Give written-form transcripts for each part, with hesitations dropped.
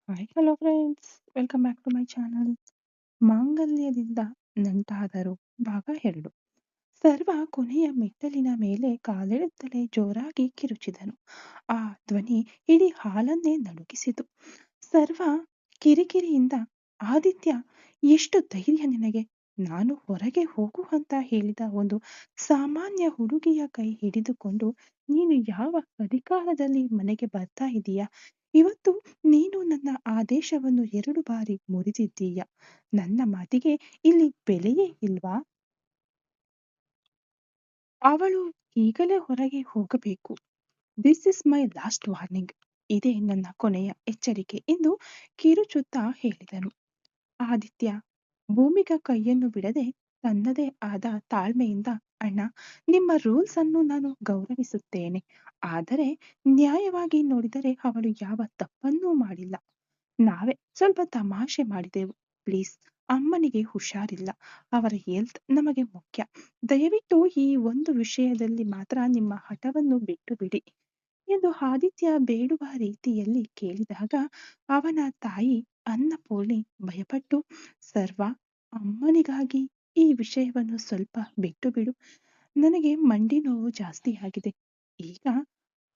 Hi hello friends, welcome back to my channel. ಮಾಂಗಲ್ಯದಿಂದ ನಂಟಾದರು ಭಾಗ 2. ಸರ್ವ ಕೊನೆಯ ಮೆಟ್ಟಲಿನ ಮೇಲೆ ಕಾಲಿಡುತ್ತಲೇ ಜೋರಾಗಿ ಕಿರುಚಿದನು. ಆ ಧ್ವನಿ ಇಡೀ ಹಾಲನ್ನೇ ನಡುಗಿಸಿತು. ಸರ್ವ ಕಿರಿಕಿರಿಯಿಂದ, ಆದಿತ್ಯ, ಎಷ್ಟು ಧೈರ್ಯ ನಿನಗೆ? ನಾನು ಹೊರಗೆ ಹೋಗು ಅಂತ ಹೇಳಿದ ಒಂದು ಸಾಮಾನ್ಯ ಹುಡುಗಿಯ ಕೈ ಹಿಡಿದುಕೊಂಡು ನೀನು ಯಾವ ಅಧಿಕಾರದಲ್ಲಿ ಮನೆಗೆ ಬರ್ತಾ ಇದೀಯಾ? ಇವತ್ತು ನೀನು ನನ್ನ ಆದೇಶವನ್ನು 2 ಬಾರಿ ಮುರಿದಿದ್ದೀಯ. ನನ್ನ ಮಾತಿಗೆ ಇಲ್ಲಿ ಬೆಲೆಯೇ ಇಲ್ವಾ? ಅವಳು ಈಗಲೇ ಹೊರಗೆ ಹೋಗಬೇಕು. This is my last warning. ಇದೇ ನನ್ನ ಕೊನೆಯ ಎಚ್ಚರಿಕೆ ಎಂದು ಕಿರುಚುತ್ತಾ ಹೇಳಿದನು. ಆದಿತ್ಯ ಭೂಮಿಕಾ ಕೈಯನ್ನು ಬಿಡದೆ ತನ್ನದೇ ಆದ ತಾಳ್ಮೆಯಿಂದ, ಅಣ್ಣ, ನಿಮ್ಮ ರೂಲ್ಸ್ ಅನ್ನು ನಾನು ಗೌರವಿಸುತ್ತೇನೆ. ಆದರೆ ನ್ಯಾಯವಾಗಿ ನೋಡಿದರೆ ಅವಳು ಯಾವ ತಪ್ಪನ್ನೂ ಮಾಡಿಲ್ಲ. ನಾವೇ ಸ್ವಲ್ಪ ತಮಾಷೆ ಮಾಡಿದೆವು. ಪ್ಲೀಸ್, ಅಮ್ಮನಿಗೆ ಹುಷಾರಿಲ್ಲ. ಅವರ ಹೆಲ್ತ್ ನಮಗೆ ಮುಖ್ಯ. ದಯವಿಟ್ಟು ಈ ಒಂದು ವಿಷಯದಲ್ಲಿ ಮಾತ್ರ ನಿಮ್ಮ ಹಠವನ್ನು ಬಿಟ್ಟು ಬಿಡಿ ಎಂದು ಆದಿತ್ಯ ಬೇಡುವ ರೀತಿಯಲ್ಲಿ ಕೇಳಿದಾಗ ಅವನ ತಾಯಿ ಅನ್ನಪೂರ್ಣಿ ಭಯಪಟ್ಟು, ಸರ್ವ, ಅಮ್ಮನಿಗಾಗಿ ಈ ವಿಷಯವನ್ನು ಸ್ವಲ್ಪ ಬಿಟ್ಟು ಬಿಡು. ನನಗೆ ಮಂಡಿ ನೋವು ಜಾಸ್ತಿ ಆಗಿದೆ. ಈಗ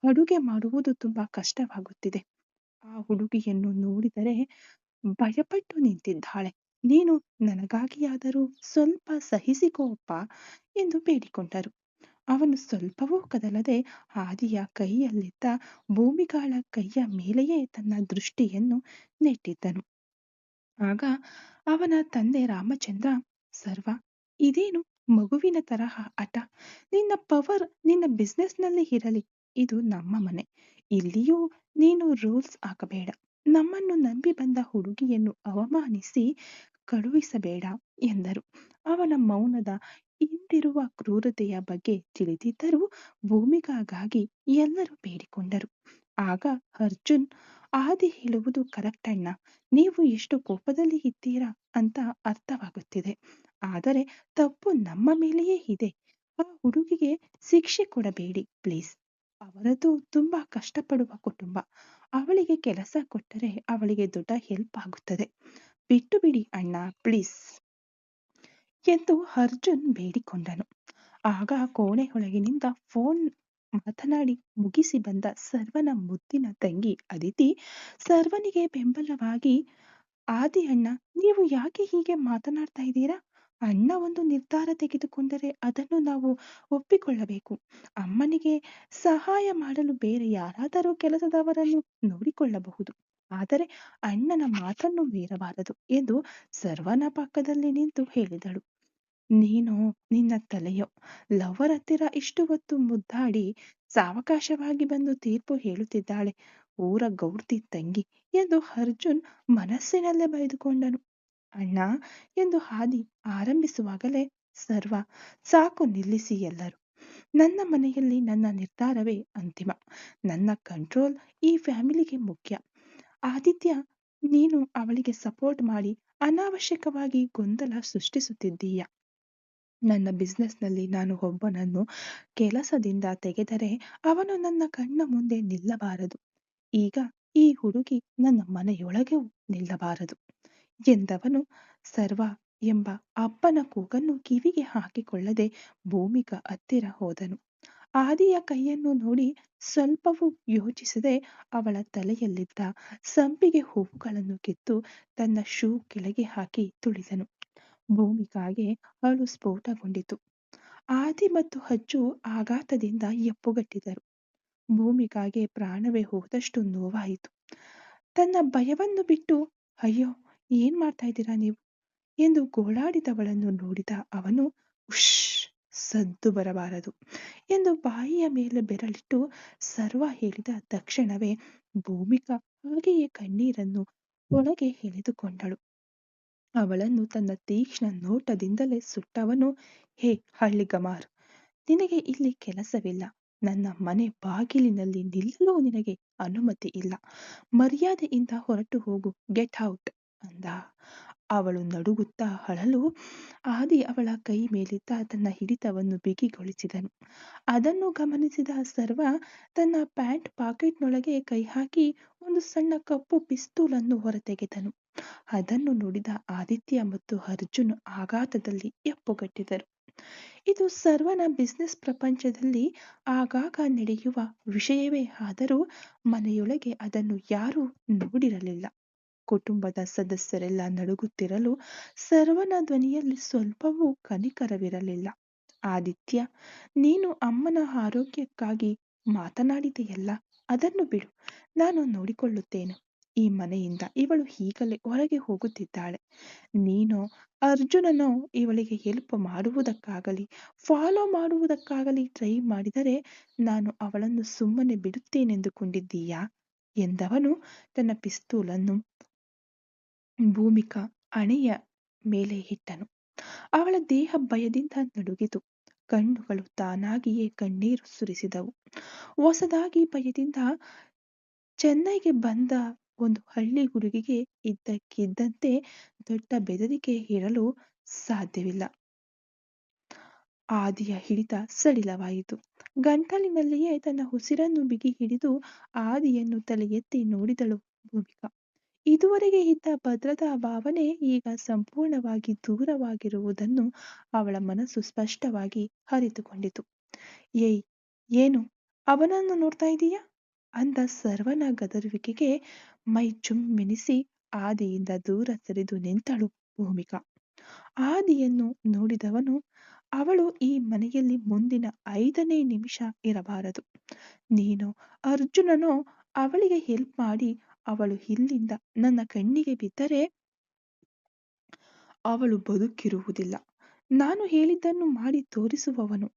ಅಡುಗೆ ಮಾಡುವುದು ತುಂಬಾ ಕಷ್ಟವಾಗುತ್ತಿದೆ. ಆ ಹುಡುಗಿಯನ್ನು ನೋಡಿದರೆ ಭಯಪಟ್ಟು ನಿಂತಿದ್ದಾಳೆ. ನೀನು ನನಗಾಗಿಯಾದರೂ ಸ್ವಲ್ಪ ಸಹಿಸಿಕೋ ಅಪ್ಪ ಎಂದು ಬೇಡಿಕೊಂಡರು. ಅವನು ಸ್ವಲ್ಪವೂ ಕದಲದೆ ಆದಿಯ ಕೈಯಲ್ಲಿದ್ದ ಭೂಮಿಕಾಳ ಕೈಯ ಮೇಲೆಯೇ ತನ್ನ ದೃಷ್ಟಿಯನ್ನು ನೆಟ್ಟಿದ್ದನು. ಆಗ ಅವನ ತಂದೆ ರಾಮಚಂದ್ರ, ಸರ್ವ, ಇದೇನು ಮಗುವಿನ ತರಹ ಹಠ? ನಿನ್ನ ಪವರ್ ನಿನ್ನ ಬಿಸ್ನೆಸ್ನಲ್ಲಿ ಇರಲಿ. ಇದು ನಮ್ಮ ಮನೆ. ಇಲ್ಲಿಯೂ ನೀನು ರೂಲ್ಸ್ ಹಾಕಬೇಡ. ನಮ್ಮನ್ನು ನಂಬಿ ಬಂದ ಹುಡುಗಿಯನ್ನು ಅವಮಾನಿಸಿ ಕಳುಹಿಸಬೇಡ ಎಂದರು. ಅವನ ಮೌನದ ಹಿಂದಿರುವ ಕ್ರೂರತೆಯ ಬಗ್ಗೆ ತಿಳಿದಿದ್ದರೂ ಭೂಮಿಕಾಗಾಗಿ ಎಲ್ಲರೂ ಬೇಡಿಕೊಂಡರು. ಆಗ ಅರ್ಜುನ್, ಆದಿ ಹೇಳುವುದು ಕರೆಕ್ಟ್ ಅಣ್ಣ. ನೀವು ಎಷ್ಟು ಕೋಪದಲ್ಲಿ ಇದ್ದೀರಾ ಅಂತ ಅರ್ಥವಾಗುತ್ತಿದೆ. ಆದರೆ ತಪ್ಪು ನಮ್ಮ ಮೇಲೆಯೇ ಇದೆ. ಆ ಹುಡುಗಿಗೆ ಶಿಕ್ಷೆ ಕೊಡಬೇಡಿ ಪ್ಲೀಸ್. ಅವರದು ತುಂಬಾ ಕಷ್ಟಪಡುವ ಕುಟುಂಬ. ಅವಳಿಗೆ ಕೆಲಸ ಕೊಟ್ಟರೆ ಅವಳಿಗೆ ದೊಡ್ಡ ಹೆಲ್ಪ್ ಆಗುತ್ತದೆ. ಬಿಟ್ಟು ಬಿಡಿ ಅಣ್ಣ ಪ್ಲೀಸ್ ಎಂದು ಅರ್ಜುನ್ ಬೇಡಿಕೊಂಡನು. ಆಗ ಕೋಣೆಯೊಳಗಿನಿಂದ ಫೋನ್ ಮಾತನಾಡಿ ಮುಗಿಸಿ ಬಂದ ಸರ್ವನ ಮುದ್ದಿನ ತಂಗಿ ಅದಿತಿ ಸರ್ವನಿಗೆ ಬೆಂಬಲವಾಗಿ, ಆದಿ ಅಣ್ಣ, ನೀವು ಯಾಕೆ ಹೀಗೆ ಮಾತನಾಡ್ತಾ ಇದ್ದೀರಾ? ಅಣ್ಣ ಒಂದು ನಿರ್ಧಾರ ತೆಗೆದುಕೊಂಡರೆ ಅದನ್ನು ನಾವು ಒಪ್ಪಿಕೊಳ್ಳಬೇಕು. ಅಮ್ಮನಿಗೆ ಸಹಾಯ ಮಾಡಲು ಬೇರೆ ಯಾರಾದರೂ ಕೆಲಸದವರನ್ನು ನೋಡಿಕೊಳ್ಳಬಹುದು. ಆದರೆ ಅಣ್ಣನ ಮಾತನ್ನು ಮೀರಬಾರದು ಎಂದು ಸರ್ವನ ಪಕ್ಕದಲ್ಲಿ ನಿಂತು ಹೇಳಿದಳು. ನೀನು ನಿನ್ನ ತಲೆಯೋ, ಲವರ್ ಹತ್ತಿರ ಇಷ್ಟು ಹೊತ್ತು ಮುದ್ದಾಡಿ ಸಾವಕಾಶವಾಗಿ ಬಂದು ತೀರ್ಪು ಹೇಳುತ್ತಿದ್ದಾಳೆ, ಊರ ಗೌಡ್ತಿ ತಂಗಿ ಎಂದು ಅರ್ಜುನ್ ಮನಸ್ಸಿನಲ್ಲೇ ಬೈದುಕೊಂಡನು. ಅಣ್ಣ ಎಂದು ಆದಿ ಆರಂಭಿಸುವಾಗಲೇ ಸರ್ವ, ಸಾಕು ನಿಲ್ಲಿಸಿ ಎಲ್ಲರೂ. ನನ್ನ ಮನೆಯಲ್ಲಿ ನನ್ನ ನಿರ್ಧಾರವೇ ಅಂತಿಮ. ನನ್ನ ಕಂಟ್ರೋಲ್ ಈ ಫ್ಯಾಮಿಲಿಗೆ ಮುಖ್ಯ. ಆದಿತ್ಯ, ನೀನು ಅವಳಿಗೆ ಸಪೋರ್ಟ್ ಮಾಡಿ ಅನಾವಶ್ಯಕವಾಗಿ ಗೊಂದಲ ಸೃಷ್ಟಿಸುತ್ತಿದ್ದೀಯ. ನನ್ನ ಬಿಸ್ನೆಸ್ನಲ್ಲಿ ನಾನು ಒಬ್ಬನನ್ನು ಕೆಲಸದಿಂದ ತೆಗೆದರೆ ಅವನು ನನ್ನ ಕಣ್ಣ ಮುಂದೆ ನಿಲ್ಲಬಾರದು. ಈಗ ಈ ಹುಡುಗಿ ನನ್ನ ಮನೆಯೊಳಗೂ ನಿಲ್ಲಬಾರದು ಎಂದವನು ಸರ್ವ ಎಂಬ ಅಪ್ಪನ ಕೂಗನ್ನು ಕಿವಿಗೆ ಹಾಕಿಕೊಳ್ಳದೆ ಭೂಮಿಕಾ ಹತ್ತಿರ ಹೋದನು. ಆದಿಯ ಕೈಯನ್ನು ನೋಡಿ ಸ್ವಲ್ಪವೂ ಯೋಚಿಸದೆ ಅವಳ ತಲೆಯಲ್ಲಿದ್ದ ಸಂಪಿಗೆ ಹೂವುಗಳನ್ನು ಕಿತ್ತು ತನ್ನ ಶೂ ಕೆಳಗೆ ಹಾಕಿ ತುಳಿದನು. ಭೂಮಿಕಾಗೆ ಅಳು ಸ್ಫೋಟಗೊಂಡಿತು. ಆದಿ ಮತ್ತು ಅಜ್ಜು ಆಘಾತದಿಂದ ಎಪ್ಪುಗಟ್ಟಿದರು. ಭೂಮಿಕಾಗೆ ಪ್ರಾಣವೇ ಹೋದಷ್ಟು ನೋವಾಯಿತು. ತನ್ನ ಭಯವನ್ನು ಬಿಟ್ಟು, ಅಯ್ಯೋ, ಏನ್ ಮಾಡ್ತಾ ಇದ್ದೀರಾ ನೀವು ಎಂದು ಗೋಳಾಡಿದವಳನ್ನು ನೋಡಿದ ಅವನು, ಉಶ್, ಸದ್ದು ಬರಬಾರದು ಎಂದು ಬಾಯಿಯ ಮೇಲೆ ಬೆರಳಿಟ್ಟು ಸರ್ವ ಹೇಳಿದ ತಕ್ಷಣವೇ ಭೂಮಿಕಾ ಹಾಗೆಯೇ ಕಣ್ಣೀರನ್ನು ಒಳಗೆ ಎಳೆದುಕೊಂಡಳು. ಅವಳನ್ನು ತನ್ನ ತೀಕ್ಷ್ಣ ನೋಟದಿಂದಲೇ ಸುಟ್ಟವನು, ಹೇ ಹಳ್ಳಿಗಮಾರ್, ನಿನಗೆ ಇಲ್ಲಿ ಕೆಲಸವಿಲ್ಲ. ನನ್ನ ಮನೆ ಬಾಗಿಲಿನಲ್ಲಿ ನಿಲ್ಲಲು ನಿನಗೆ ಅನುಮತಿ ಇಲ್ಲ. ಮರ್ಯಾದೆಯಿಂದ ಹೊರಟು ಹೋಗು. ಗೆಟ್ ಔಟ್ ಅಂದ. ಅವಳು ನಡುಗುತ್ತಾ ಅಳಲು ಆದಿ ಅವಳ ಕೈ ಮೇಲಿದ್ದ ತನ್ನ ಹಿಡಿತವನ್ನು ಬಿಗಿಗೊಳಿಸಿದನು. ಅದನ್ನು ಗಮನಿಸಿದ ಸರ್ವ ತನ್ನ ಪ್ಯಾಂಟ್ ಪಾಕೆಟ್ನೊಳಗೆ ಕೈ ಹಾಕಿ ಒಂದು ಸಣ್ಣ ಕಪ್ಪು ಪಿಸ್ತೂಲನ್ನು ಹೊರತೆಗೆದನು. ಅದನ್ನು ನೋಡಿದ ಆದಿತ್ಯ ಮತ್ತು ಅರ್ಜುನ್ ಆಘಾತದಲ್ಲಿ ಎಪ್ಪುಗಟ್ಟಿದರು. ಇದು ಸರ್ವನ ಬಿಸಿನೆಸ್ ಪ್ರಪಂಚದಲ್ಲಿ ಆಗಾಗ ನಡೆಯುವ ವಿಷಯವೇ ಆದರೂ ಮನೆಯೊಳಗೆ ಅದನ್ನು ಯಾರೂ ನೋಡಿರಲಿಲ್ಲ. ಕುಟುಂಬದ ಸದಸ್ಯರೆಲ್ಲ ನಡುಗುತ್ತಿರಲು ಸರ್ವನ ಧ್ವನಿಯಲ್ಲಿ ಸ್ವಲ್ಪವೂ ಕನಿಕರವಿರಲಿಲ್ಲ. ಆದಿತ್ಯ, ನೀನು ಅಮ್ಮನ ಆರೋಗ್ಯಕ್ಕಾಗಿ ಮಾತನಾಡಿದೆಯಲ್ಲ, ಅದನ್ನು ಬಿಡು, ನಾನು ನೋಡಿಕೊಳ್ಳುತ್ತೇನೆ. ಈ ಮನೆಯಿಂದ ಇವಳು ಈಗಲೇ ಹೊರಗೆ ಹೋಗುತ್ತಿದ್ದಾಳೆ. ನೀನೋ ಅರ್ಜುನನೋ ಇವಳಿಗೆ ಹೆಲ್ಪ್ ಮಾಡುವುದಕ್ಕಾಗಲಿ ಫಾಲೋ ಮಾಡುವುದಕ್ಕಾಗಲಿ ಟ್ರೈ ಮಾಡಿದರೆ ನಾನು ಅವಳನ್ನು ಸುಮ್ಮನೆ ಬಿಡುತ್ತೇನೆಂದುಕೊಂಡಿದ್ದೀಯಾ ಎಂದವನು ತನ್ನ ಪಿಸ್ತೂಲನ್ನು ಭೂಮಿಕಾ ಹಣೆಯ ಮೇಲೆ ಇಟ್ಟನು. ಅವಳ ದೇಹ ಭಯದಿಂದ ನಡುಗಿತು. ಕಣ್ಣುಗಳು ತಾನಾಗಿಯೇ ಕಣ್ಣೀರು ಸುರಿಸಿದವು. ಹೊಸದಾಗಿ ಭಯದಿಂದ ಚೆನ್ನೈಗೆ ಬಂದ ಒಂದು ಹಳ್ಳಿ ಹುಡುಗಿಗೆ ಇದ್ದಕ್ಕಿದ್ದಂತೆ ದೊಡ್ಡ ಬೆದರಿಕೆ ಇರಲು ಸಾಧ್ಯವಿಲ್ಲ. ಆದಿಯ ಹಿಡಿತ ಸಡಿಲವಾಯಿತು. ಗಂಟಲಿನಲ್ಲಿಯೇ ತನ್ನ ಉಸಿರನ್ನು ಬಿಗಿ ಹಿಡಿದು ಆದಿಯನ್ನು ತಲೆ ಎತ್ತಿ ನೋಡಿದಳು ಭೂಮಿಕಾ. ಇದುವರೆಗೆ ಇದ್ದ ಭದ್ರತಾ ಭಾವನೆ ಈಗ ಸಂಪೂರ್ಣವಾಗಿ ದೂರವಾಗಿರುವುದನ್ನು ಅವಳ ಮನಸ್ಸು ಸ್ಪಷ್ಟವಾಗಿ ಅರಿತುಕೊಂಡಿತು. ಏಯ್, ಏನು ಅವನನ್ನು ನೋಡ್ತಾ ಇದೀಯಾ ಅಂದ ಸರ್ವನ ಗದರುವಿಕೆಗೆ ಮೈ ಜುಮ್ಮೆನಿಸಿ ಆದಿಯಿಂದ ದೂರ ಸರಿದು ನಿಂತಳು ಭೂಮಿಕಾ. ಆದಿಯನ್ನು ನೋಡಿದವನು, ಅವಳು ಈ ಮನೆಯಲ್ಲಿ ಮುಂದಿನ 5ನೇ ನಿಮಿಷ ಇರಬಾರದು. ನೀನೋ ಅರ್ಜುನನೋ ಅವಳಿಗೆ ಹೆಲ್ಪ್ ಮಾಡಿ ಅವಳು ಇಲ್ಲಿಂದ ನನ್ನ ಕಣ್ಣಿಗೆ ಬಿದ್ದರೆ ಅವಳು ಬದುಕಿರುವುದಿಲ್ಲ. ನಾನು ಹೇಳಿದ್ದನ್ನು ಮಾಡಿ ತೋರಿಸುವವನು.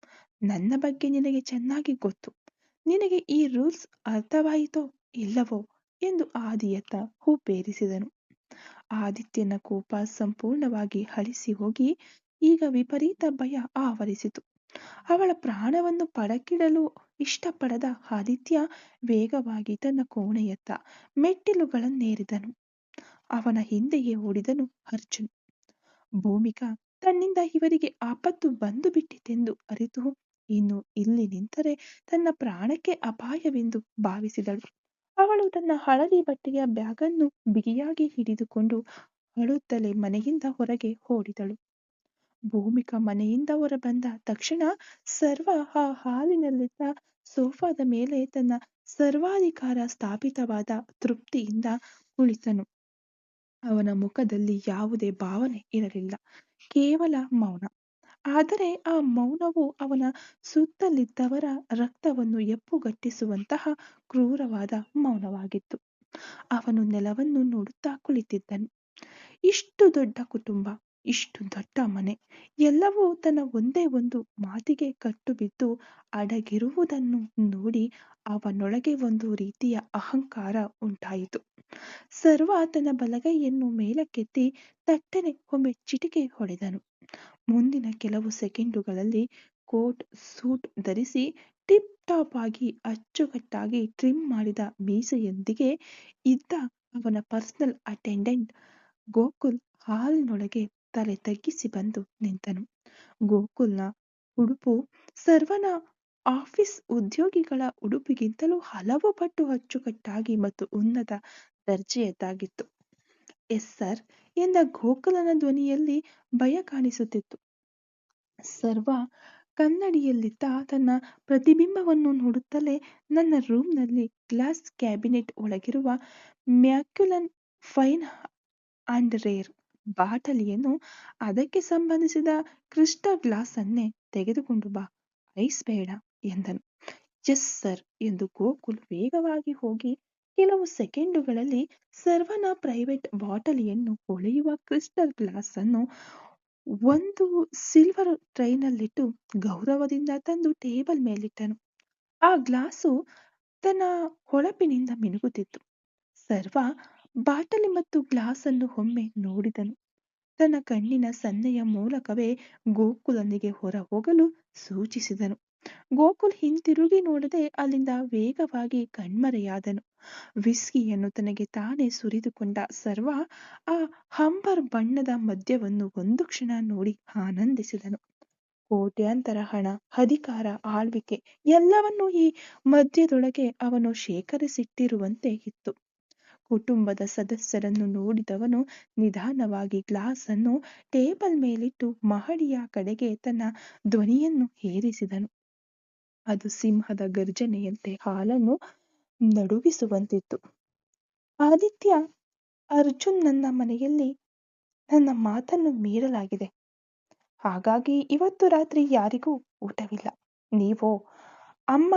ನನ್ನ ಬಗ್ಗೆ ನಿನಗೆ ಚೆನ್ನಾಗಿ ಗೊತ್ತು. ನಿನಗೆ ಈ ರೂಲ್ಸ್ ಅರ್ಥವಾಯಿತೋ ಇಲ್ಲವೋ ಎಂದು ಆದಿಯತ್ತ ಹೂಪೇರಿಸಿದನು. ಆದಿತ್ಯನ ಕೋಪ ಸಂಪೂರ್ಣವಾಗಿ ಅಳಿಸಿ ಹೋಗಿ ಈಗ ವಿಪರೀತ ಭಯ ಆವರಿಸಿತು. ಅವಳ ಪ್ರಾಣವನ್ನು ಪಡಕ್ಕಿಡಲು ಇಷ್ಟಪಡದ ಆದಿತ್ಯ ವೇಗವಾಗಿ ತನ್ನ ಕೋಣೆಯತ್ತ ಮೆಟ್ಟಿಲುಗಳನ್ನೇರಿದನು. ಅವನ ಹಿಂದೆಯೇ ಓಡಿದನು ಅರ್ಜುನ್. ಭೂಮಿಕಾ ತನ್ನಿಂದ ಇವರಿಗೆ ಆಪತ್ತು ಬಂದು ಬಿಟ್ಟಿತೆಂದು ಅರಿತು ಇನ್ನು ಇಲ್ಲಿ ನಿಂತರೆ ತನ್ನ ಪ್ರಾಣಕ್ಕೆ ಅಪಾಯವೆಂದು ಭಾವಿಸಿದಳು. ಅವಳು ತನ್ನ ಹಳದಿ ಬಟ್ಟೆಯ ಬ್ಯಾಗನ್ನು ಬಿಗಿಯಾಗಿ ಹಿಡಿದುಕೊಂಡು ಅಳುತ್ತಲೇ ಮನೆಯಿಂದ ಹೊರಗೆ ಓಡಿದಳು. ಭೂಮಿಕಾ ಮನೆಯಿಂದ ಹೊರಬಂದ ತಕ್ಷಣ ಸರ್ವ ಆ ಹಾಲಿನಲ್ಲಿದ್ದ ಸೋಫಾದ ಮೇಲೆ ತನ್ನ ಸರ್ವಾಧಿಕಾರ ಸ್ಥಾಪಿತವಾದ ತೃಪ್ತಿಯಿಂದ ಕುಳಿತನು. ಅವನ ಮುಖದಲ್ಲಿ ಯಾವುದೇ ಭಾವನೆ ಇರಲಿಲ್ಲ, ಕೇವಲ ಮೌನ. ಆದರೆ ಆ ಮೌನವು ಅವನ ಸುತ್ತಲಿದ್ದವರ ರಕ್ತವನ್ನು ಎಪ್ಪುಗಟ್ಟಿಸುವಂತಹ ಕ್ರೂರವಾದ ಮೌನವಾಗಿತ್ತು. ಅವನು ನೆಲವನ್ನು ನೋಡುತ್ತಾ ಕುಳಿತಿದ್ದನು. ಇಷ್ಟು ದೊಡ್ಡ ಕುಟುಂಬ, ಇಷ್ಟು ದೊಡ್ಡ ಮನೆ, ಎಲ್ಲವೂ ತನ್ನ ಒಂದೇ ಒಂದು ಮಾತಿಗೆ ಕಟ್ಟುಬಿದ್ದು ಅಡಗಿರುವುದನ್ನು ನೋಡಿ ಅವನೊಳಗೆ ಒಂದು ರೀತಿಯ ಅಹಂಕಾರ ಉಂಟಾಯಿತು. ಸರ್ವ ತನ್ನ ಬಲಗೈಯನ್ನು ಮೇಲಕ್ಕೆತ್ತಿ ತಟ್ಟನೆ ಒಮ್ಮೆ ಚಿಟಿಕೆ ಹೊಡೆದನು. ಮುಂದಿನ ಕೆಲವು ಸೆಕೆಂಡುಗಳಲ್ಲಿ ಕೋಟ್ ಸೂಟ್ ಧರಿಸಿ ಟಿಪ್ ಟಾಪ್ ಆಗಿ ಅಚ್ಚುಕಟ್ಟಾಗಿ ಟ್ರಿಮ್ ಮಾಡಿದ ಮೀಸೆಯೊಂದಿಗೆ ಇದ್ದ ಅವನ ಪರ್ಸನಲ್ ಅಟೆಂಡೆಂಟ್ ಗೋಕುಲ್ ಹಾಲಿನೊಳಗೆ ತಲೆ ತಗ್ಗಿಸಿ ಬಂದು ನಿಂತನು. ಗೋಕುಲ್ನ ಉಡುಪು ಸರ್ವನ ಆಫೀಸ್ ಉದ್ಯೋಗಿಗಳ ಉಡುಪಿಗಿಂತಲೂ ಹಲವು ಪಟ್ಟು ಅಚ್ಚುಕಟ್ಟಾಗಿ ಮತ್ತು ಉನ್ನತ ದರ್ಜೆಯದ್ದಾಗಿತ್ತು. ಎಸ್ ಸರ್ ಎಂದ ಗೋಕುಲನ ಧ್ವನಿಯಲ್ಲಿ ಭಯ ಕಾಣಿಸುತ್ತಿತ್ತು. ಸರ್ವ ಕನ್ನಡಿಯಲ್ಲಿದ್ದ ತನ್ನ ಪ್ರತಿಬಿಂಬವನ್ನು ನೋಡುತ್ತಲೇ, ನನ್ನ ರೂಮ್ನಲ್ಲಿ ಗ್ಲಾಸ್ ಕ್ಯಾಬಿನೆಟ್ ಒಳಗಿರುವ ಮ್ಯಾಕ್ಯುಲನ್ ಫೈನ್ ಅಂಡ್ ರೇರ್ ಬಾಟಲಿಯನ್ನು, ಅದಕ್ಕೆ ಸಂಬಂಧಿಸಿದ ಕ್ರಿಸ್ಟಲ್ ಗ್ಲಾಸ್ ಅನ್ನೇ ತೆಗೆದುಕೊಂಡು ಬಾ, ಐಸ್ ಬೇಡ ಎಂದನು. ಎಸ್ ಸರ್ ಎಂದು ಗೋಕುಲ್ ವೇಗವಾಗಿ ಹೋಗಿ ಕೆಲವು ಸೆಕೆಂಡುಗಳಲ್ಲಿ ಸರ್ವನ ಪ್ರೈವೇಟ್ ಬಾಟಲಿಯನ್ನು ಹೊಳೆಯುವ ಕ್ರಿಸ್ಟಲ್ ಗ್ಲಾಸ್ ಅನ್ನು ಒಂದು ಸಿಲ್ವರ್ ಟ್ರೈನಲ್ಲಿಟ್ಟು ಗೌರವದಿಂದ ತಂದು ಟೇಬಲ್ ಮೇಲಿಟ್ಟನು. ಆ ಗ್ಲಾಸು ತನ್ನ ಹೊಳಪಿನಿಂದ ಮಿನುಗುತ್ತಿತ್ತು. ಸರ್ವ ಬಾಟಲಿ ಮತ್ತು ಗ್ಲಾಸ್ ಅನ್ನು ಒಮ್ಮೆ ನೋಡಿದನು. ತನ್ನ ಕಣ್ಣಿನ ಸನ್ನೆಯ ಮೂಲಕವೇ ಗೋಕುಲನಿಗೆ ಹೊರ ಹೋಗಲು ಸೂಚಿಸಿದನು. ಗೋಕುಲ್ ಹಿಂತಿರುಗಿ ನೋಡದೆ ಅಲ್ಲಿಂದ ವೇಗವಾಗಿ ಕಣ್ಮರೆಯಾದನು. ವಿಸ್ಕಿಯನ್ನು ತನಗೆ ತಾನೇ ಸುರಿದುಕೊಂಡ ಸರ್ವ ಆ ಹಂಬರ್ ಬಣ್ಣದ ಮದ್ಯವನ್ನು ಒಂದು ಕ್ಷಣ ನೋಡಿ ಆನಂದಿಸಿದನು. ಕೋಟ್ಯಾಂತರ ಹಣ, ಅಧಿಕಾರ, ಆಳ್ವಿಕೆ ಎಲ್ಲವನ್ನೂ ಈ ಮದ್ಯದೊಳಗೆ ಅವನು ಶೇಖರಿಸಿಟ್ಟಿರುವಂತೆ ಇತ್ತು. ಕುಟುಂಬದ ಸದಸ್ಯರನ್ನು ನೋಡಿದವನು ನಿಧಾನವಾಗಿ ಗ್ಲಾಸ್ ಅನ್ನು ಟೇಬಲ್ ಮೇಲಿಟ್ಟು ಮಹಡಿಯ ಕಡೆಗೆ ತನ್ನ ಧ್ವನಿಯನ್ನು ಏರಿಸಿದನು. ಅದು ಸಿಂಹದ ಗರ್ಜನೆಯಂತೆ ಹಾಲನ್ನು ನಡುಗಿಸುವಂತಿತ್ತು. ಆದಿತ್ಯ, ಅರ್ಜುನ್ ನನ್ನ ಮನೆಯಲ್ಲಿ ನನ್ನ ಮಾತನ್ನು ಮೀರಲಾಗಿದೆ. ಹಾಗಾಗಿ ಇವತ್ತು ರಾತ್ರಿ ಯಾರಿಗೂ ಊಟವಿಲ್ಲ. ನೀವೋ, ಅಮ್ಮ,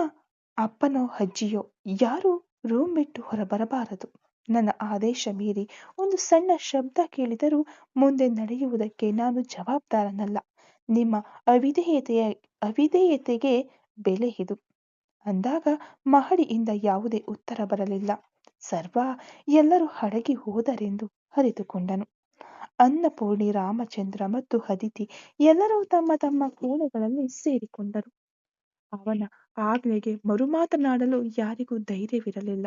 ಅಪ್ಪನೋ ಅಜ್ಜಿಯೋ ಯಾರು ರೂಮ್ ಬಿಟ್ಟು ಹೊರಬರಬಾರದು. ನನ್ನ ಆದೇಶ ಮೀರಿ ಒಂದು ಸಣ್ಣ ಶಬ್ದ ಕೇಳಿದರೂ ಮುಂದೆ ನಡೆಯುವುದಕ್ಕೆ ನಾನು ಜವಾಬ್ದಾರನಲ್ಲ. ನಿಮ್ಮ ಅವಿಧೇಯತೆಗೆ ಬೆಲೆ ಇದು. ಅಂದಾಗ ಮಹಡಿಯಿಂದ ಯಾವುದೇ ಉತ್ತರ ಬರಲಿಲ್ಲ. ಸರ್ವ ಎಲ್ಲರೂ ಅಡಗಿ ಹೋದರೆಂದು ಅರಿತುಕೊಂಡನು. ಅನ್ನಪೂರ್ಣಿ, ರಾಮಚಂದ್ರ ಮತ್ತು ಅದಿತಿ ಎಲ್ಲರೂ ತಮ್ಮ ತಮ್ಮ ಕೋಣೆಗಳಲ್ಲಿ ಸೇರಿಕೊಂಡರು. ಅವನ ಆಜ್ಞೆಗೆ ಮರುಮಾತನಾಡಲು ಯಾರಿಗೂ ಧೈರ್ಯವಿರಲಿಲ್ಲ.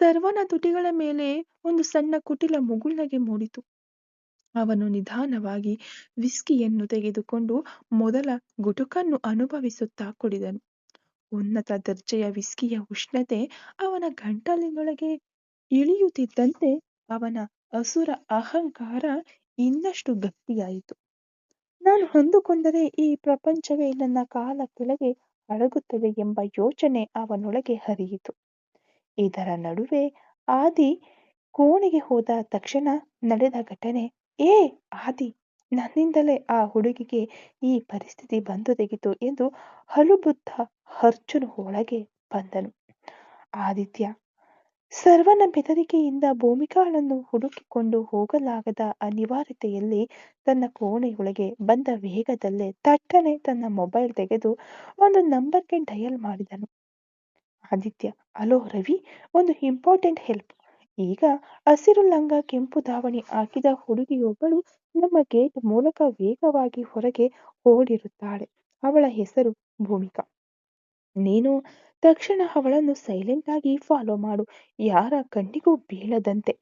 ಸರ್ವನ ತುಟಿಗಳ ಮೇಲೆ ಒಂದು ಸಣ್ಣ ಕುಟಿಲ ಮುಗುಳ್ನಗೆ ಮೂಡಿತು. ಅವನು ನಿಧಾನವಾಗಿ ವಿಸ್ಕಿಯನ್ನು ತೆಗೆದುಕೊಂಡು ಮೊದಲ ಗುಟುಕನ್ನು ಅನುಭವಿಸುತ್ತಾ ಕುಡಿದನು. ಉನ್ನತ ದರ್ಜೆಯ ವಿಸ್ಕಿಯ ಉಷ್ಣತೆ ಅವನ ಗಂಟಲಿನೊಳಗೆ ಇಳಿಯುತ್ತಿದ್ದಂತೆ ಅವನ ಅಸುರ ಅಹಂಕಾರ ಇನ್ನಷ್ಟು ಗಟ್ಟಿಯಾಯಿತು. ನಾನು ಅಂದುಕೊಂಡರೆ ಈ ಪ್ರಪಂಚವೇ ನನ್ನ ಕಾಲ ಕೆಳಗೆ ಅಡಗುತ್ತದೆ ಎಂಬ ಯೋಚನೆ ಅವನೊಳಗೆ ಹರಿಯಿತು. ಇದರ ನಡುವೆ ಆದಿ ಕೋಣೆಗೆ ಹೋದ ತಕ್ಷಣ ನಡೆದ ಘಟನೆ. ಏ ಆದಿ, ನನ್ನಿಂದಲೇ ಆ ಹುಡುಗಿಗೆ ಈ ಪರಿಸ್ಥಿತಿ ಬಂದೊದಗಿತು ಎಂದು ಹಲುಬುತ್ತಾ ಅರ್ಜುನ್ ಒಳಗೆ ಬಂದನು. ಆದಿತ್ಯ ಸರ್ವನ ಬೆದರಿಕೆಯಿಂದ ಭೂಮಿಕಾಳನ್ನು ಹುಡುಕಿಕೊಂಡು ಹೋಗಲಾಗದ ಅನಿವಾರ್ಯತೆಯಲ್ಲಿ ತನ್ನ ಕೋಣೆಯೊಳಗೆ ಬಂದ ವೇಗದಲ್ಲೇ ತಟ್ಟನೆ ತನ್ನ ಮೊಬೈಲ್ ತೆಗೆದು ಒಂದು ನಂಬರ್ಗೆ ಡಯಲ್ ಮಾಡಿದನು. ಆದಿತ್ಯ, ಹಲೋ ರವಿ, ಒಂದು ಇಂಪಾರ್ಟೆಂಟ್ ಹೆಲ್ಪ್. ಈಗ ಹಸಿರು ಲಂಗ, ಕೆಂಪು ದಾವಣಿ ಹಾಕಿದ ಹುಡುಗಿಯೊಬ್ಬಳು ನಮ್ಮ ಗೇಟ್ ಮೂಲಕ ವೇಗವಾಗಿ ಹೊರಗೆ ಓಡಿರುತ್ತಾಳೆ. ಅವಳ ಹೆಸರು ಭೂಮಿಕಾ. ನೀನು ತಕ್ಷಣ ಅವಳನ್ನು ಸೈಲೆಂಟ್ ಆಗಿ ಫಾಲೋ ಮಾಡು, ಯಾರ ಕಣ್ಣಿಗೂ ಬೀಳದಂತೆ.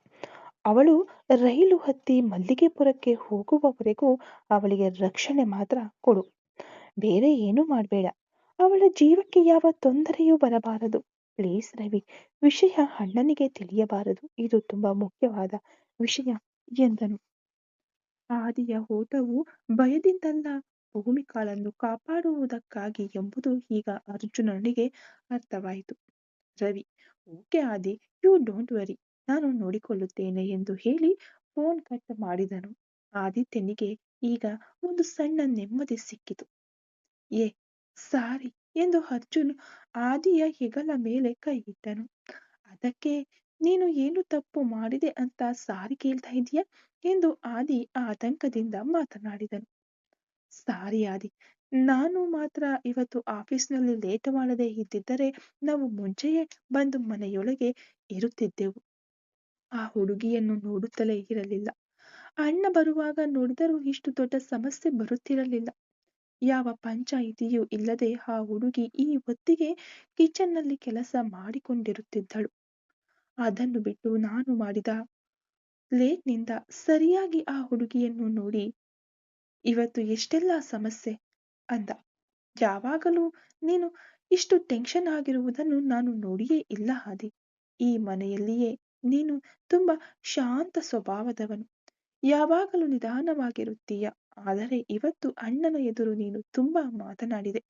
ಅವಳು ರೈಲು ಹತ್ತಿ ಮಲ್ಲಿಗೆಪುರಕ್ಕೆ ಹೋಗುವವರೆಗೂ ಅವಳಿಗೆ ರಕ್ಷಣೆ ಮಾತ್ರ ಕೊಡು. ಬೇರೆ ಏನೂ ಮಾಡಬೇಡ. ಅವಳ ಜೀವಕ್ಕೆ ಯಾವ ತೊಂದರೆಯೂ ಬರಬಾರದು. ಪ್ಲೀಸ್ ರವಿ, ವಿಷಯ ಅಣ್ಣನಿಗೆ ತಿಳಿಯಬಾರದು. ಇದು ತುಂಬಾ ಮುಖ್ಯವಾದ ವಿಷಯ ಎಂದನು. ಆದಿಯ ಓಟವು ಭಯದಿಂದಲ್ಲ, ಭೂಮಿಕಾಳನ್ನು ಕಾಪಾಡುವುದಕ್ಕಾಗಿ ಎಂಬುದು ಈಗ ಅರ್ಜುನನಿಗೆ ಅರ್ಥವಾಯಿತು. Ravi, okay Adi, you don't worry, ನಾನು ನೋಡಿಕೊಳ್ಳುತ್ತೇನೆ ಎಂದು ಹೇಳಿ ಫೋನ್ ಕಟ್ ಮಾಡಿದನು. ಆದಿತ್ಯನಿಗೆ ಈಗ ಒಂದು ಸಣ್ಣ ನೆಮ್ಮದಿ ಸಿಕ್ಕಿತು. ಏ ಸಾರಿ ಎಂದು ಅರ್ಜುನ್ ಆದಿಯ ಹೆಗಲ ಮೇಲೆ ಕೈ ಇಟ್ಟನು. ಅದಕ್ಕೆ ನೀನು ಏನು ತಪ್ಪು ಮಾಡಿದೆ ಅಂತ ಸಾರಿ ಕೇಳ್ತಾ ಇದೀಯಾ ಎಂದು ಆದಿ ಆತಂಕದಿಂದ ಮಾತನಾಡಿದನು. ಸಾರಿ ಆದಿ, ನಾನು ಮಾತ್ರ ಇವತ್ತು ಆಫೀಸ್ನಲ್ಲಿ ಲೇಟ್ ಮಾಡದೆ ಇದ್ದಿದ್ದರೆ ನಾವು ಮುಂಚೆಯೇ ಬಂದು ಮನೆಯೊಳಗೆ ಇರುತ್ತಿದ್ದೆವು. ಆ ಹುಡುಗಿಯನ್ನು ನೋಡುತ್ತಲೇ ಇರಲಿಲ್ಲ. ಅಣ್ಣ ಬರುವಾಗ ನೋಡಿದರೂ ಇಷ್ಟು ದೊಡ್ಡ ಸಮಸ್ಯೆ ಬರುತ್ತಿರಲಿಲ್ಲ. ಯಾವ ಪಂಚಾಯಿತಿಯೂ ಇಲ್ಲದೆ ಆ ಹುಡುಗಿ ಈ ಹೊತ್ತಿಗೆ ಕಿಚನ್ನಲ್ಲಿ ಕೆಲಸ ಮಾಡಿಕೊಂಡಿರುತ್ತಿದ್ದಳು. ಅದನ್ನು ಬಿಟ್ಟು ನಾನು ಮಾಡಿದ ಲೇಟ್ನಿಂದ ಸರಿಯಾಗಿ ಆ ಹುಡುಗಿಯನ್ನು ನೋಡಿ ಇವತ್ತು ಎಷ್ಟೆಲ್ಲ ಸಮಸ್ಯೆ ಅಂದ. ಯಾವಾಗಲೂ ನೀನು ಇಷ್ಟು ಟೆನ್ಷನ್ ಆಗಿರುವುದನ್ನು ನಾನು ನೋಡಿಯೇ ಇಲ್ಲ ಆದಿ. ಈ ಮನೆಯಲ್ಲಿಯೇ ನೀನು ತುಂಬಾ ಶಾಂತ ಸ್ವಭಾವದವನು. ಯಾವಾಗಲೂ ನಿಧಾನವಾಗಿರುತ್ತೀಯ. ಆದರೆ ಇವತ್ತು ಅಣ್ಣನ ಎದುರು ನೀನು ತುಂಬಾ ಮಾತನಾಡಿದೆ.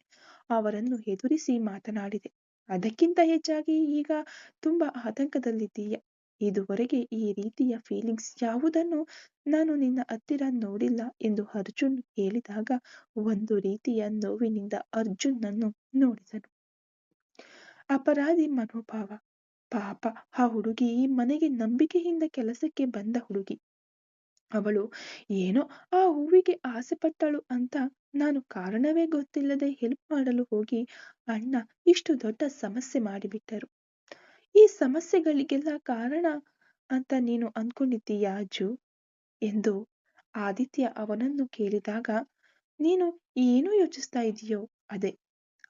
ಅವರನ್ನು ಎದುರಿಸಿ ಮಾತನಾಡಿದೆ. ಅದಕ್ಕಿಂತ ಹೆಚ್ಚಾಗಿ ಈಗ ತುಂಬಾ ಆತಂಕದಲ್ಲಿದ್ದೀಯ. ಇದುವರೆಗೆ ಈ ರೀತಿಯ ಫೀಲಿಂಗ್ಸ್ ಯಾವುದನ್ನು ನಾನು ನಿನ್ನ ಹತ್ತಿರ ನೋಡಿಲ್ಲ ಎಂದು ಅರ್ಜುನ್ ಹೇಳಿದಾಗ ಒಂದು ರೀತಿಯ ನೋವಿನಿಂದ ಅರ್ಜುನ್ನನ್ನು ನೋಡಿದನು. ಅಪರಾಧಿ ಮನೋಭಾವ. ಪಾಪ, ಆ ಹುಡುಗಿ ಈ ಮನೆಗೆ ನಂಬಿಕೆಯಿಂದ ಕೆಲಸಕ್ಕೆ ಬಂದ ಹುಡುಗಿ. ಅವಳು ಏನೋ ಆ ಹೂವಿಗೆ ಆಸೆ ಪಟ್ಟಳು ಅಂತ ನಾನು ಕಾರಣವೇ ಗೊತ್ತಿಲ್ಲದೆ ಹೆಲ್ಪ್ ಮಾಡಲು ಹೋಗಿ ಅಣ್ಣ ಇಷ್ಟು ದೊಡ್ಡ ಸಮಸ್ಯೆ ಮಾಡಿಬಿಟ್ಟರು. ಈ ಸಮಸ್ಯೆಗಳಿಗೆಲ್ಲ ಕಾರಣ ಅಂತ ನೀನು ಅಂದ್ಕೊಂಡಿದ್ದೀಯಾ ಅಜ್ಜು ಎಂದು ಆದಿತ್ಯ ಅವನನ್ನು ಕೇಳಿದಾಗ, ನೀನು ಏನು ಯೋಚಿಸ್ತಾ ಇದೆಯೋ ಅದೇ.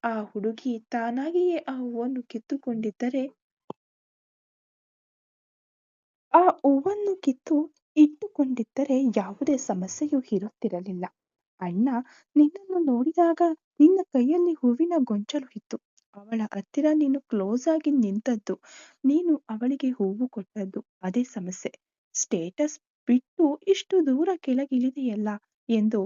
ಆ ಹುಡುಗಿ ತಾನಾಗಿಯೇ ಆ ಹೂವನ್ನು ಕಿತ್ತುಕೊಂಡಿದ್ದರೆ ಆ ಹೂವನ್ನು ಕಿತ್ತು ಇಟ್ಟುಕೊಂಡಿದ್ದರೆ ಯಾವುದೇ ಸಮಸ್ಯೆಯೂ ಇರುತ್ತಿರಲಿಲ್ಲ. ಅಣ್ಣ ನಿನ್ನನ್ನು ನೋಡಿದಾಗ ನಿನ್ನ ಕೈಯಲ್ಲಿ ಹೂವಿನ ಗೊಂಚಲು ಇತ್ತು. ಅವಳ ಹತ್ತಿರ ನೀನು ಕ್ಲೋಸ್ ಆಗಿ ನಿಂತದ್ದು, ನೀನು ಅವಳಿಗೆ ಹೂವು ಕೊಟ್ಟದ್ದು, ಅದೇ ಸಮಸ್ಯೆ. ಸ್ಟೇಟಸ್ ಬಿಟ್ಟು ಇಷ್ಟು ದೂರ ಕೆಳಗಿಳಿದೆಯಲ್ಲ ಎಂದು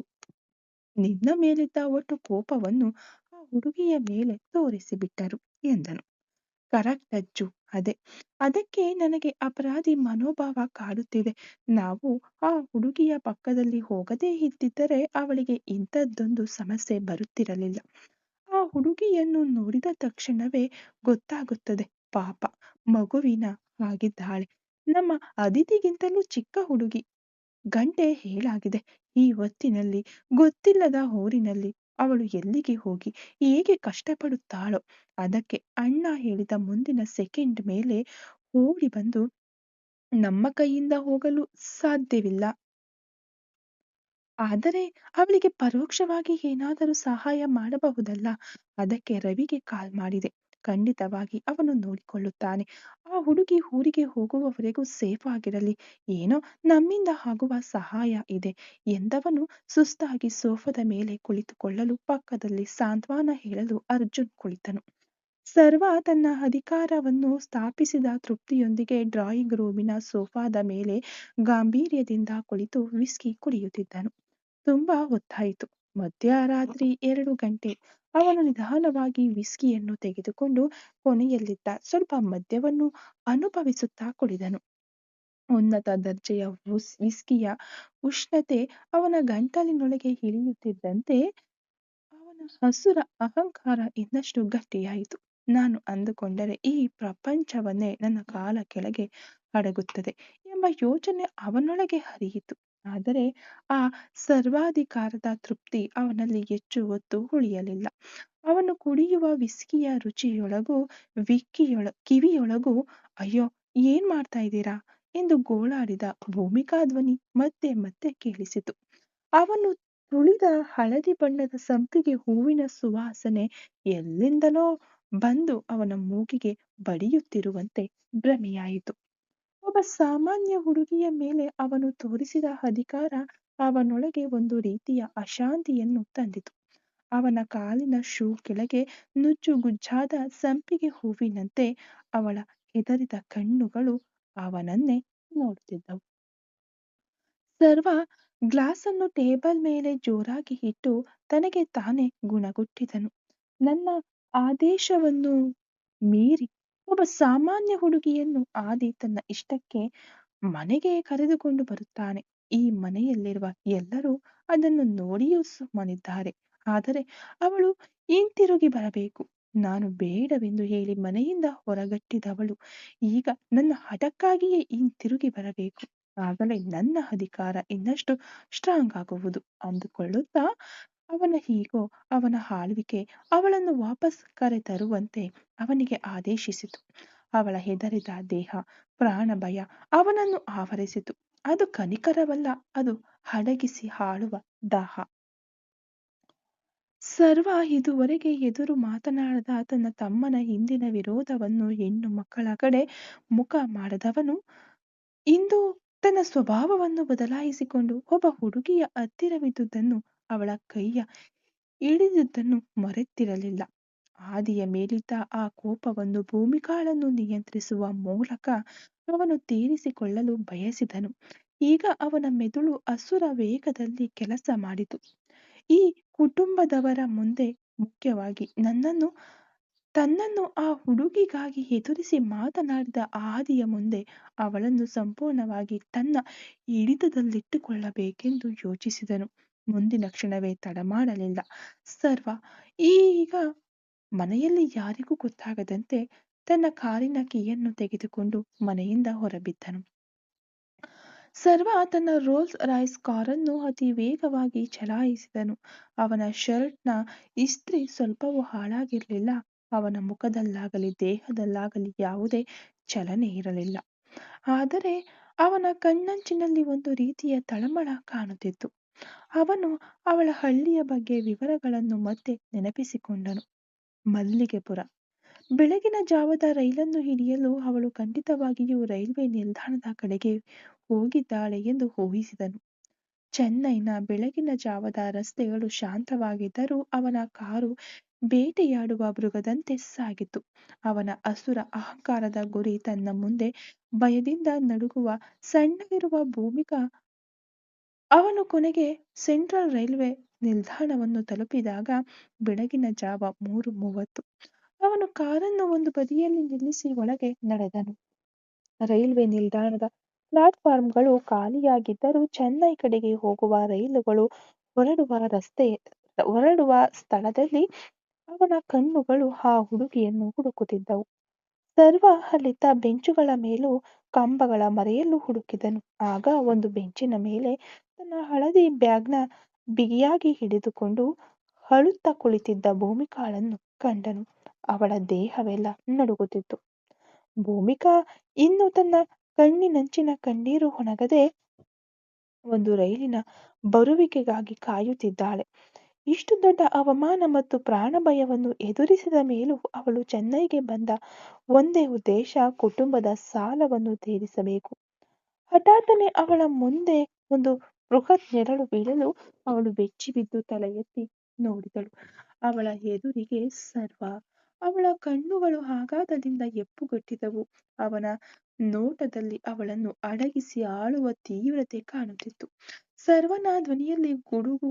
ನಿನ್ನ ಮೇಲಿದ್ದ ಒಟ್ಟು ಕೋಪವನ್ನು ಆ ಹುಡುಗಿಯ ಮೇಲೆ ತೋರಿಸಿಬಿಟ್ಟರು ಎಂದನು. ಕರೆಕ್ಟ್ ಅಜ್ಜು, ಅದೇ. ಅದಕ್ಕೆ ನನಗೆ ಅಪರಾಧಿ ಮನೋಭಾವ ಕಾಡುತ್ತಿದೆ. ನಾವು ಆ ಹುಡುಗಿಯ ಪಕ್ಕದಲ್ಲಿ ಹೋಗದೇ ಇದ್ದಿದ್ದರೆ ಅವಳಿಗೆ ಇಂಥದ್ದೊಂದು ಸಮಸ್ಯೆ ಬರುತ್ತಿರಲಿಲ್ಲ. ಆ ಹುಡುಗಿಯನ್ನು ನೋಡಿದ ತಕ್ಷಣವೇ ಗೊತ್ತಾಗುತ್ತದೆ, ಪಾಪ ಮಗುವಿನ ಆಗಿದ್ದಾಳೆ. ನಮ್ಮ ಅದಿತಿಗಿಂತಲೂ ಚಿಕ್ಕ ಹುಡುಗಿ. ಗಂಟೆ 7 ಈ ಹೊತ್ತಿನಲ್ಲಿ ಗೊತ್ತಿಲ್ಲದ ಊರಿನಲ್ಲಿ ಅವಳು ಎಲ್ಲಿಗೆ ಹೋಗಿ ಹೇಗೆ ಕಷ್ಟಪಡುತ್ತಾಳೋ. ಅದಕ್ಕೆ ಅಣ್ಣ ಹೇಳಿದ ಮುಂದಿನ ಸೆಕೆಂಡ್ ಮೇಲೆ ಓಡಿ ಬಂದು ನಮ್ಮ ಕೈಯಿಂದ ಹೋಗಲು ಸಾಧ್ಯವಿಲ್ಲ. ಆದರೆ ಅವಳಿಗೆ ಪರೋಕ್ಷವಾಗಿ ಏನಾದರೂ ಸಹಾಯ ಮಾಡಬಹುದಲ್ಲ. ಅದಕ್ಕೆ ರವಿಗೆ ಕಾಲ್ ಮಾಡಿದೆ. ಖಂಡಿತವಾಗಿ ಅವನು ನೋಡಿಕೊಳ್ಳುತ್ತಾನೆ. ಆ ಹುಡುಗಿ ಊರಿಗೆ ಹೋಗುವವರೆಗೂ ಸೇಫ್ ಆಗಿರಲಿ. ಏನೋ ನಮ್ಮಿಂದ ಆಗುವ ಸಹಾಯ ಇದೆ ಎಂದವನು ಸುಸ್ತಾಗಿ ಸೋಫಾದ ಮೇಲೆ ಕುಳಿತುಕೊಳ್ಳಲು ಪಕ್ಕದಲ್ಲಿ ಸಾಂತ್ವನ ಹೇಳಲು ಅರ್ಜುನ್ ಕುಳಿತನು. ಸರ್ವ ತನ್ನ ಅಧಿಕಾರವನ್ನು ಸ್ಥಾಪಿಸಿದ ತೃಪ್ತಿಯೊಂದಿಗೆ ಡ್ರಾಯಿಂಗ್ ರೂಮಿನ ಸೋಫಾದ ಮೇಲೆ ಗಾಂಭೀರ್ಯದಿಂದ ಕುಳಿತು ವಿಸ್ಕಿ ಕುಡಿಯುತ್ತಿದ್ದನು. ತುಂಬಾ ಹೊತ್ತಾಯಿತು. ಮಧ್ಯರಾತ್ರಿ 2 ಗಂಟೆ. ಅವನು ನಿಧಾನವಾಗಿ ವಿಸ್ಕಿಯನ್ನು ತೆಗೆದುಕೊಂಡು ಕೊನೆಯಲ್ಲಿದ್ದ ಸ್ವಲ್ಪ ಮದ್ಯವನ್ನು ಅನುಭವಿಸುತ್ತಾ ಕುಡಿದನು. ಉನ್ನತ ದರ್ಜೆಯ ವಿಸ್ಕಿಯ ಉಷ್ಣತೆ ಅವನ ಗಂಟಲಿನೊಳಗೆ ಇಳಿಯುತ್ತಿದ್ದಂತೆ ಅವನ ಹಸುರ ಅಹಂಕಾರ ಇನ್ನಷ್ಟು ಗಟ್ಟಿಯಾಯಿತು. ನಾನು ಅಂದುಕೊಂಡರೆ ಈ ಪ್ರಪಂಚವನ್ನೇ ನನ್ನ ಕಾಲ ಕೆಳಗೆ ಅಡಗುತ್ತದೆ ಎಂಬ ಯೋಚನೆ ಅವನೊಳಗೆ ಹರಿಯಿತು. ಆದರೆ ಆ ಸರ್ವಾಧಿಕಾರದ ತೃಪ್ತಿ ಅವನಲ್ಲಿ ಹೆಚ್ಚು ಹೊತ್ತು ಉಳಿಯಲಿಲ್ಲ. ಅವನು ಕುಡಿಯುವ ವಿಸ್ಕಿಯ ರುಚಿಯೊಳಗೂ ಕಿವಿಯೊಳಗೂ ಅಯ್ಯೋ, ಏನ್ ಮಾಡ್ತಾ ಇದ್ದೀರಾ ಎಂದು ಗೋಳಾಡಿದ ಭೂಮಿಕಾ ಧ್ವನಿ ಮತ್ತೆ ಮತ್ತೆ ಕೇಳಿಸಿತು. ಅವನು ತುಳಿದ ಹಳದಿ ಬಣ್ಣದ ಸಂಪಿಗೆ ಹೂವಿನ ಸುವಾಸನೆ ಎಲ್ಲಿಂದಲೋ ಬಂದು ಅವನ ಮೂಗಿಗೆ ಬಡಿಯುತ್ತಿರುವಂತೆ ಭ್ರಮೆಯಾಯಿತು. ಒಬ್ಬ ಸಾಮಾನ್ಯ ಹುಡುಗಿಯ ಮೇಲೆ ಅವನು ತೋರಿಸಿದ ಅಧಿಕಾರ ಅವನೊಳಗೆ ಒಂದು ರೀತಿಯ ಅಶಾಂತಿಯನ್ನು ತಂದಿತು. ಅವನ ಕಾಲಿನ ಶೂ ಕೆಳಗೆ ನುಜ್ಜುಗುಜ್ಜಾದ ಸಂಪಿಗೆ ಹೂವಿನಂತೆ ಅವಳ ಹೆದರಿದ ಕಣ್ಣುಗಳು ಅವನನ್ನೇ ನೋಡುತ್ತಿದ್ದವು. ಸರ್ವ ಗ್ಲಾಸನ್ನು ಟೇಬಲ್ ಮೇಲೆ ಜೋರಾಗಿ ಇಟ್ಟು ತನಗೆ ತಾನೇ ಗುಣಗುಟ್ಟಿದನು. ನನ್ನ ಆದೇಶವನ್ನು ಮೀರಿ ಒಬ್ಬ ಸಾಮಾನ್ಯ ಹುಡುಗಿಯನ್ನು ಆದಿ ತನ್ನ ಇಷ್ಟಕ್ಕೆ ಮನೆಗೆ ಕರೆದುಕೊಂಡು ಬರುತ್ತಾನೆ. ಈ ಮನೆಯಲ್ಲಿರುವ ಎಲ್ಲರೂ ಅದನ್ನು ನೋಡಿಯೂ ಸುಮ್ಮನಿದ್ದಾರೆ. ಆದರೆ ಅವಳು ಹಿಂತಿರುಗಿ ಬರಬೇಕು. ನಾನು ಬೇಡವೆಂದು ಹೇಳಿ ಮನೆಯಿಂದ ಹೊರಗಟ್ಟಿದವಳು ಈಗ ನನ್ನ ಹಠಕ್ಕಾಗಿಯೇ ಹಿಂತಿರುಗಿ ಬರಬೇಕು. ಆಗಲೇ ನನ್ನ ಅಧಿಕಾರ ಇನ್ನಷ್ಟು ಸ್ಟ್ರಾಂಗ್ ಆಗುವುದು ಅಂದುಕೊಳ್ಳುತ್ತಾ ಅವನ ಈಗೋ, ಅವನ ಆಳ್ವಿಕೆ ಅವಳನ್ನು ವಾಪಸ್ ಕರೆತರುವಂತೆ ಅವನಿಗೆ ಆದೇಶಿಸಿತು. ಅವಳ ಹೆದರಿದ ದೇಹ, ಪ್ರಾಣ ಭಯ ಅವನನ್ನು ಆವರಿಸಿತು. ಅದು ಕನಿಕರವಲ್ಲ, ಅದು ಅಡಗಿಸಿ ಆಳುವ ದಾಹ. ಸರ್ವ ಇದುವರೆಗೆ ಎದುರು ಮಾತನಾಡದ ತನ್ನ ತಮ್ಮನ ಹಿಂದಿನ ವಿರೋಧವನ್ನು ಹೆಣ್ಣು ಮಕ್ಕಳ ಕಡೆ ಮುಖ ಮಾಡದವನು ಇಂದು ತನ್ನ ಸ್ವಭಾವವನ್ನು ಬದಲಾಯಿಸಿಕೊಂಡು ಒಬ್ಬ ಹುಡುಗಿಯ ಹತ್ತಿರವಿದ್ದುದನ್ನು, ಅವಳ ಕೈಯ ಹಿಡಿದುದನ್ನು ಮರೆತಿರಲಿಲ್ಲ. ಆದಿಯ ಮೇಲಿದ್ದ ಆ ಕೋಪವನ್ನು ಭೂಮಿಕಾಳನ್ನು ನಿಯಂತ್ರಿಸುವ ಮೂಲಕ ಅವನು ತೀರಿಸಿಕೊಳ್ಳಲು ಬಯಸಿದನು. ಈಗ ಅವನ ಮೆದುಳು ಅಸುರ ವೇಗದಲ್ಲಿ ಕೆಲಸ ಮಾಡಿತು. ಈ ಕುಟುಂಬದವರ ಮುಂದೆ, ಮುಖ್ಯವಾಗಿ ತನ್ನನ್ನು ಆ ಹುಡುಗಿಗಾಗಿ ಎದುರಿಸಿ ಮಾತನಾಡಿದ ಆದಿಯ ಮುಂದೆ ಅವಳನ್ನು ಸಂಪೂರ್ಣವಾಗಿ ತನ್ನ ಹಿಡಿತದಲ್ಲಿಟ್ಟುಕೊಳ್ಳಬೇಕೆಂದು ಯೋಚಿಸಿದನು. ಮುಂದಿನ ಕ್ಷಣವೇ ತಡ ಮಾಡಲಿಲ್ಲ. ಸರ್ವ ಈಗ ಮನೆಯಲ್ಲಿ ಯಾರಿಗೂ ಗೊತ್ತಾಗದಂತೆ ತನ್ನ ಕಾರಿನ ಕೀಯನ್ನು ತೆಗೆದುಕೊಂಡು ಮನೆಯಿಂದ ಹೊರಬಿದ್ದನು. ಸರ್ವ ತನ್ನ ರೋಲ್ಸ್ ರಾಯ್ಸ್ ಕಾರನ್ನು ಅತಿ ವೇಗವಾಗಿ ಚಲಾಯಿಸಿದನು. ಅವನ ಶರ್ಟ್ನ ಇಸ್ತ್ರಿ ಸ್ವಲ್ಪವೂ ಹಾಳಾಗಿರಲಿಲ್ಲ. ಅವನ ಮುಖದಲ್ಲಾಗಲಿ ದೇಹದಲ್ಲಾಗಲಿ ಯಾವುದೇ ಚಲನೆ ಇರಲಿಲ್ಲ. ಆದರೆ ಅವನ ಕಣ್ಣಂಚಿನಲ್ಲಿ ಒಂದು ರೀತಿಯ ತಳಮಳ ಕಾಣುತ್ತಿತ್ತು. ಅವನು ಅವಳ ಹಳ್ಳಿಯ ಬಗ್ಗೆ ವಿವರಗಳನ್ನು ಮತ್ತೆ ನೆನಪಿಸಿಕೊಂಡನು. ಮಲ್ಲಿಗೆಪುರ, ಬೆಳಗಿನ ಜಾವದ ರೈಲನ್ನು ಹಿಡಿಯಲು ಅವಳು ಖಂಡಿತವಾಗಿಯೂ ರೈಲ್ವೆ ನಿಲ್ದಾಣದ ಕಡೆಗೆ ಹೋಗಿದ್ದಾಳೆ ಎಂದು ಊಹಿಸಿದನು. ಚೆನ್ನೈನ ಬೆಳಗಿನ ಜಾವದ ರಸ್ತೆಗಳು ಶಾಂತವಾಗಿದ್ದರೂ ಅವನ ಕಾರು ಬೇಟೆಯಾಡುವ ಮೃಗದಂತೆ ಸಾಗಿತು. ಅವನ ಅಸುರ ಅಹಂಕಾರದ ಗುರಿ ತನ್ನ ಮುಂದೆ ಭಯದಿಂದ ನಡುಗುವ ಸಣ್ಣಗಿರುವ ಭೂಮಿಕಾ. ಅವನು ಕೊನೆಗೆ ಸೆಂಟ್ರಲ್ ರೈಲ್ವೆ ನಿಲ್ದಾಣವನ್ನು ತಲುಪಿದಾಗ ಬೆಳಗಿನ ಜಾವ 3:30. ಅವನು ಕಾರನ್ನು ಒಂದು ಬದಿಯಲ್ಲಿ ನಿಲ್ಲಿಸಿ ಒಳಗೆ ನಡೆದನು. ರೈಲ್ವೆ ನಿಲ್ದಾಣದ ಪ್ಲಾಟ್ಫಾರ್ಮ್ಗಳು ಖಾಲಿಯಾಗಿದ್ದರೂ ಚೆನ್ನೈ ಕಡೆಗೆ ಹೋಗುವ ರೈಲುಗಳು ಹೊರಡುವ ಸ್ಥಳದಲ್ಲಿ ಅವನ ಕಣ್ಣುಗಳು ಆ ಹುಡುಗಿಯನ್ನು ಹುಡುಕುತ್ತಿದ್ದವು. ಸರ್ವ ಅಲ್ಲಿದ್ದ ಬೆಂಚುಗಳ ಮೇಲೂ ಕಂಬಗಳ ಮರೆಯಲ್ಲೂ ಹುಡುಕಿದನು. ಆಗ ಒಂದು ಬೆಂಚಿನ ಮೇಲೆ ತನ್ನ ಹಳದಿ ಬ್ಯಾಗ್ನ ಬಿಗಿಯಾಗಿ ಹಿಡಿದುಕೊಂಡು ಅಳುತ್ತಾ ಕುಳಿತಿದ್ದ ಭೂಮಿಕಾಳನ್ನು ಕಂಡನು. ಅವಳ ದೇಹವೆಲ್ಲ ನಡುಗುತ್ತಿತ್ತು. ಭೂಮಿಕಾ ಇನ್ನೂ ತನ್ನ ಕಣ್ಣಿನಂಚಿನ ಕಣ್ಣೀರು ಒಣಗದೆ ಒಂದು ರೈಲಿನ ಬರುವಿಕೆಗಾಗಿ ಕಾಯುತ್ತಿದ್ದಾಳೆ. ಇಷ್ಟು ದೊಡ್ಡ ಅವಮಾನ ಮತ್ತು ಪ್ರಾಣಭಯವನ್ನು ಎದುರಿಸಿದ ಮೇಲೂ ಅವಳು ಚೆನ್ನೈಗೆ ಬಂದ ಒಂದೇ ಉದ್ದೇಶ ಕುಟುಂಬದ ಸಾಲವನ್ನು ತೀರಿಸಬೇಕು. ಹಠಾತ್ತನೆ ಅವಳ ಮುಂದೆ ಒಂದು ಬೃಹತ್ ನೆರಳು ಬೀಳಲು ಅವಳು ಬೆಚ್ಚಿಬಿದ್ದು ತಲೆ ಎತ್ತಿ ನೋಡಿದಳು. ಅವಳ ಎದುರಿಗೆ ಸರ್ವ. ಅವಳ ಕಣ್ಣುಗಳು ಆಘಾತದಿಂದ ಎಪ್ಪುಗಟ್ಟಿದವು. ಅವನ ನೋಟದಲ್ಲಿ ಅವಳನ್ನು ಅಡಗಿಸಿ ಆಳುವ ತೀವ್ರತೆ ಕಾಣುತ್ತಿತ್ತು. ಸರ್ವನ ಧ್ವನಿಯಲ್ಲಿ ಗುಡುಗು.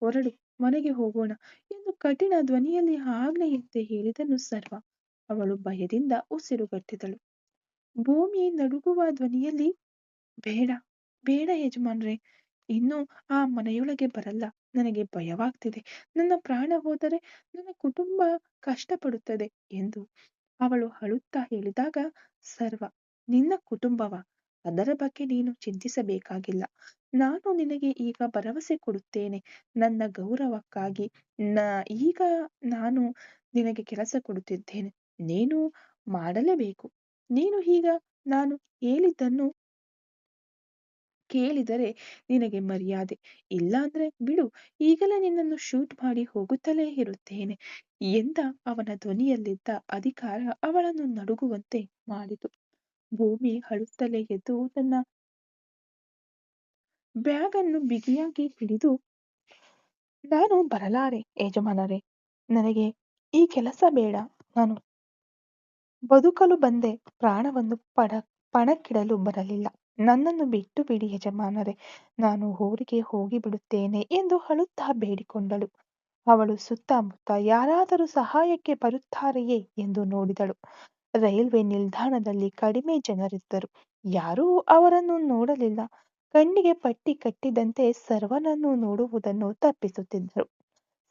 ಹೊರಡು, ಮನೆಗೆ ಹೋಗೋಣ ಎಂದು ಕಠಿಣ ಧ್ವನಿಯಲ್ಲಿ ಆಜ್ಞೆಯಂತೆ ಹೇಳಿದನು ಸರ್ವ. ಅವಳು ಭಯದಿಂದ ಉಸಿರುಗಟ್ಟಿದಳು. ಭೂಮಿ ನಡುಗುವ ಧ್ವನಿಯಲ್ಲಿ, ಬೇಡ ಬೇಡ ಯಜಮಾನ್ರೆ, ಇನ್ನು ಆ ಮನೆಯೊಳಗೆ ಬರಲ್ಲ. ನನಗೆ ಭಯವಾಗ್ತಿದೆ. ನನ್ನ ಪ್ರಾಣ ಹೋದರೆ ನನ್ನ ಕುಟುಂಬ ಕಷ್ಟಪಡುತ್ತದೆ ಎಂದು ಅವಳು ಅಳುತ್ತಾ ಹೇಳಿದಾಗ ಸರ್ವ, ನಿನ್ನ ಕುಟುಂಬವ? ಅದರ ಬಗ್ಗೆ ನೀನು ಚಿಂತಿಸಬೇಕಾಗಿಲ್ಲ. ನಾನು ನಿನಗೆ ಈಗ ಭರವಸೆ ಕೊಡುತ್ತೇನೆ. ನನ್ನ ಗೌರವಕ್ಕಾಗಿ ಈಗ ನಾನು ನಿನಗೆ ಕೆಲಸ ಕೊಡುತ್ತಿದ್ದೇನೆ. ನೀನು ಮಾಡಲೇಬೇಕು. ನೀನು ಈಗ ನಾನು ಹೇಳಿದ್ದನ್ನು ಕೇಳಿದರೆ ನಿನಗೆ ಮರ್ಯಾದೆ, ಇಲ್ಲಾಂದ್ರೆ ಬಿಡು, ಈಗಲೇ ನಿನ್ನನ್ನು ಶೂಟ್ ಮಾಡಿ ಹೋಗುತ್ತಲೇ ಇರುತ್ತೇನೆ ಎಂದ ಅವನ ಧ್ವನಿಯಲ್ಲಿದ್ದ ಅಧಿಕಾರ ಅವಳನ್ನು ನಡುಗುವಂತೆ ಮಾಡಿತು. ಭೂಮಿ ಅಳುತ್ತಲೇ ಎದ್ದು ತನ್ನ ಬ್ಯಾಗ್ ಅನ್ನು ಬಿಗಿಯಾಗಿ ಹಿಡಿದು, ನಾನು ಬರಲಾರೆ ಯಜಮಾನರೇ, ನನಗೆ ಈ ಕೆಲಸ ಬೇಡ. ನಾನು ಬದುಕಲು ಬಂದೆ, ಪ್ರಾಣವನ್ನು ಪಣಕ್ಕಿಡಲು ಬರಲಿಲ್ಲ. ನನ್ನನ್ನು ಬಿಟ್ಟು ಬಿಡಿ ಯಜಮಾನರೇ, ನಾನು ಊರಿಗೆ ಹೋಗಿಬಿಡುತ್ತೇನೆ ಎಂದು ಅಳುತ್ತಾ ಬೇಡಿಕೊಂಡಳು. ಅವಳು ಸುತ್ತಮುತ್ತ ಯಾರಾದರೂ ಸಹಾಯಕ್ಕೆ ಬರುತ್ತಾರೆಯೇ ಎಂದು ನೋಡಿದಳು. ರೈಲ್ವೆ ನಿಲ್ದಾಣದಲ್ಲಿ ಕಡಿಮೆ ಜನರಿದ್ದರು. ಯಾರೂ ಅವರನ್ನು ನೋಡಲಿಲ್ಲ. ಕಣ್ಣಿಗೆ ಪಟ್ಟಿ ಕಟ್ಟಿದಂತೆ ಸರ್ವನನ್ನು ನೋಡುವುದನ್ನು ತಪ್ಪಿಸುತ್ತಿದ್ದರು.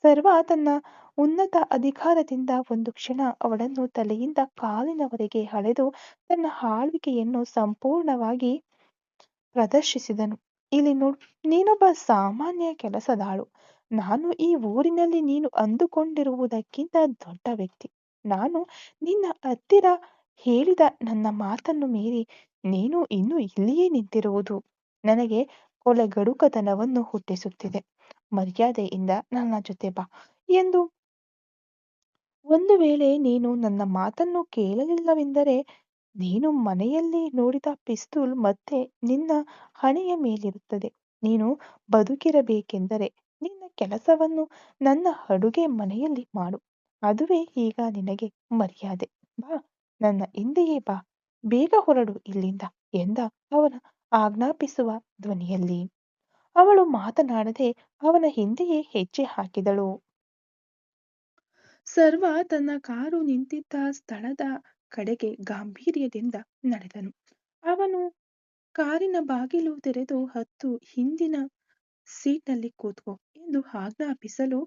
ಸರ್ವ ತನ್ನ ಉನ್ನತ ಅಧಿಕಾರದಿಂದ ಒಂದು ಕ್ಷಣ ಅವಳನ್ನು ತಲೆಯಿಂದ ಕಾಲಿನವರೆಗೆ ಅಳೆದು ತನ್ನ ಆಳ್ವಿಕೆಯನ್ನು ಸಂಪೂರ್ಣವಾಗಿ ಪ್ರದರ್ಶಿಸಿದನು. ಇಲ್ಲಿ ನೋಡು, ನೀನೊಬ್ಬ ಸಾಮಾನ್ಯ ಕೆಲಸದಾಳು. ನಾನು ಈ ಊರಿನಲ್ಲಿ ನೀನು ಅಂದುಕೊಂಡಿರುವುದಕ್ಕಿಂತ ದೊಡ್ಡ ವ್ಯಕ್ತಿ. ನಾನು ನಿನ್ನ ಹತ್ತಿರ ಹೇಳಿದ ನನ್ನ ಮಾತನ್ನು ಮೀರಿ ನೀನು ಇನ್ನೂ ಇಲ್ಲಿಯೇ ನಿಂತಿರುವುದು ನನಗೆ ಕೊಲೆಗಡುಕತನವನ್ನು ಹುಟ್ಟಿಸುತ್ತಿದೆ. ಮರ್ಯಾದೆಯಿಂದ ನನ್ನ ಜೊತೆ ಬಾ ಎಂದು. ಒಂದು ವೇಳೆ ನೀನು ನನ್ನ ಮಾತನ್ನು ಕೇಳಲಿಲ್ಲವೆಂದರೆ ನೀನು ಮನೆಯಲ್ಲಿ ನೋಡಿದ ಪಿಸ್ತೂಲ್ ಮತ್ತೆ ನಿನ್ನ ಹಣೆಯ ಮೇಲಿರುತ್ತದೆ. ನೀನು ಬದುಕಿರಬೇಕೆಂದರೆ ನಿನ್ನ ಕೆಲಸವನ್ನು ನನ್ನ ಅಡುಗೆ ಮನೆಯಲ್ಲಿ ಮಾಡು. ಅದುವೇ ಈಗ ನಿನಗೆ ಮರ್ಯಾದೆ. ಬಾ, ನನ್ನ ಹಿಂದೆಯೇ ಬಾ, ಬೇಗ ಹೊರಡು ಇಲ್ಲಿಂದ ಎಂದ ಅವನ ಆಜ್ಞಾಪಿಸುವ ಧ್ವನಿಯಲ್ಲಿ. ಅವಳು ಮಾತನಾಡದೆ ಅವನ ಹಿಂದೆಯೇ ಹೆಜ್ಜೆ ಹಾಕಿದಳು. ಸರ್ವ ತನ್ನ ಕಾರು ನಿಂತಿದ್ದ ಸ್ಥಳದ ಕಡೆಗೆ ಗಾಂಭೀರ್ಯದಿಂದ ನಡೆದನು. ಅವನು ಕಾರಿನ ಬಾಗಿಲು ತೆರೆದು, ಹತ್ತು, ಹಿಂದಿನ ಸೀಟ್ನಲ್ಲಿ ಕೂತ್ಕೋ ಎಂದು ಆಜ್ಞಾಪಿಸಲು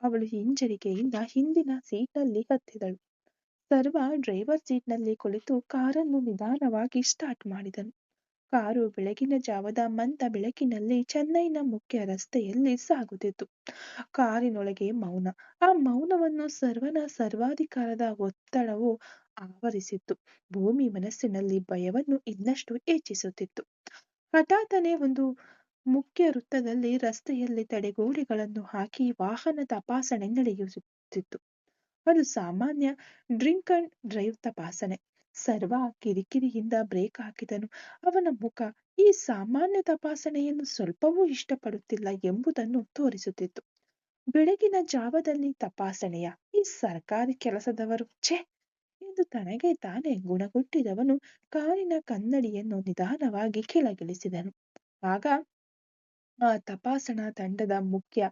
ಅವಳು ಹಿಂಜರಿಕೆಯಿಂದ ಹಿಂದಿನ ಸೀಟ್ನಲ್ಲಿ ಹತ್ತಿದಳು. ಸರ್ವ ಡ್ರೈವರ್ ಸೀಟ್ನಲ್ಲಿ ಕುಳಿತು ಕಾರನ್ನು ನಿಧಾನವಾಗಿ ಸ್ಟಾರ್ಟ್ ಮಾಡಿದನು. ಕಾರು ಬೆಳಗಿನ ಜಾವದ ಮಂದ ಬೆಳಕಿನಲ್ಲಿ ಚೆನ್ನೈನ ಮುಖ್ಯ ರಸ್ತೆಯಲ್ಲಿ ಸಾಗುತ್ತಿತ್ತು. ಕಾರಿನೊಳಗೆ ಮೌನ. ಆ ಮೌನವನ್ನು ಸರ್ವನ ಸರ್ವಾಧಿಕಾರದ ಒತ್ತಡವು ಆವರಿಸಿತ್ತು. ಭೂಮಿ ಮನಸ್ಸಿನಲ್ಲಿ ಭಯವನ್ನು ಇನ್ನಷ್ಟು ಹೆಚ್ಚಿಸುತ್ತಿತ್ತು. ಹಠಾತ್ತನೆ ಒಂದು ಮುಖ್ಯ ವೃತ್ತದಲ್ಲಿ ರಸ್ತೆಯಲ್ಲಿ ತಡೆಗೋಡೆಗಳನ್ನು ಹಾಕಿ ವಾಹನ ತಪಾಸಣೆ ನಡೆಯುತ್ತಿತ್ತು. ಅದು ಸಾಮಾನ್ಯ ಡ್ರಿಂಕ್ ಅಂಡ್ ಡ್ರೈವ್ ತಪಾಸಣೆ. ಸರ್ವ ಕಿರಿಕಿರಿಯಿಂದ ಬ್ರೇಕ್ ಹಾಕಿದನು. ಅವನ ಮುಖ ಈ ಸಾಮಾನ್ಯ ತಪಾಸಣೆಯನ್ನು ಸ್ವಲ್ಪವೂ ಇಷ್ಟಪಡುತ್ತಿಲ್ಲ ಎಂಬುದನ್ನು ತೋರಿಸುತ್ತಿತ್ತು. ಬೆಳಗಿನ ಜಾವದಲ್ಲಿ ತಪಾಸಣೆಯ ಈ ಸರ್ಕಾರಿ ಕೆಲಸದವರು ಛೆ ಎಂದು ತನಗೆ ತಾನೇ ಗುಣಗುಟ್ಟಿದವನು ಕಾರಿನ ಕನ್ನಡಿಯನ್ನು ನಿಧಾನವಾಗಿ ಕೆಳಗಿಳಿಸಿದನು. ಆಗ ಆ ತಪಾಸಣಾ ತಂಡದ ಮುಖ್ಯ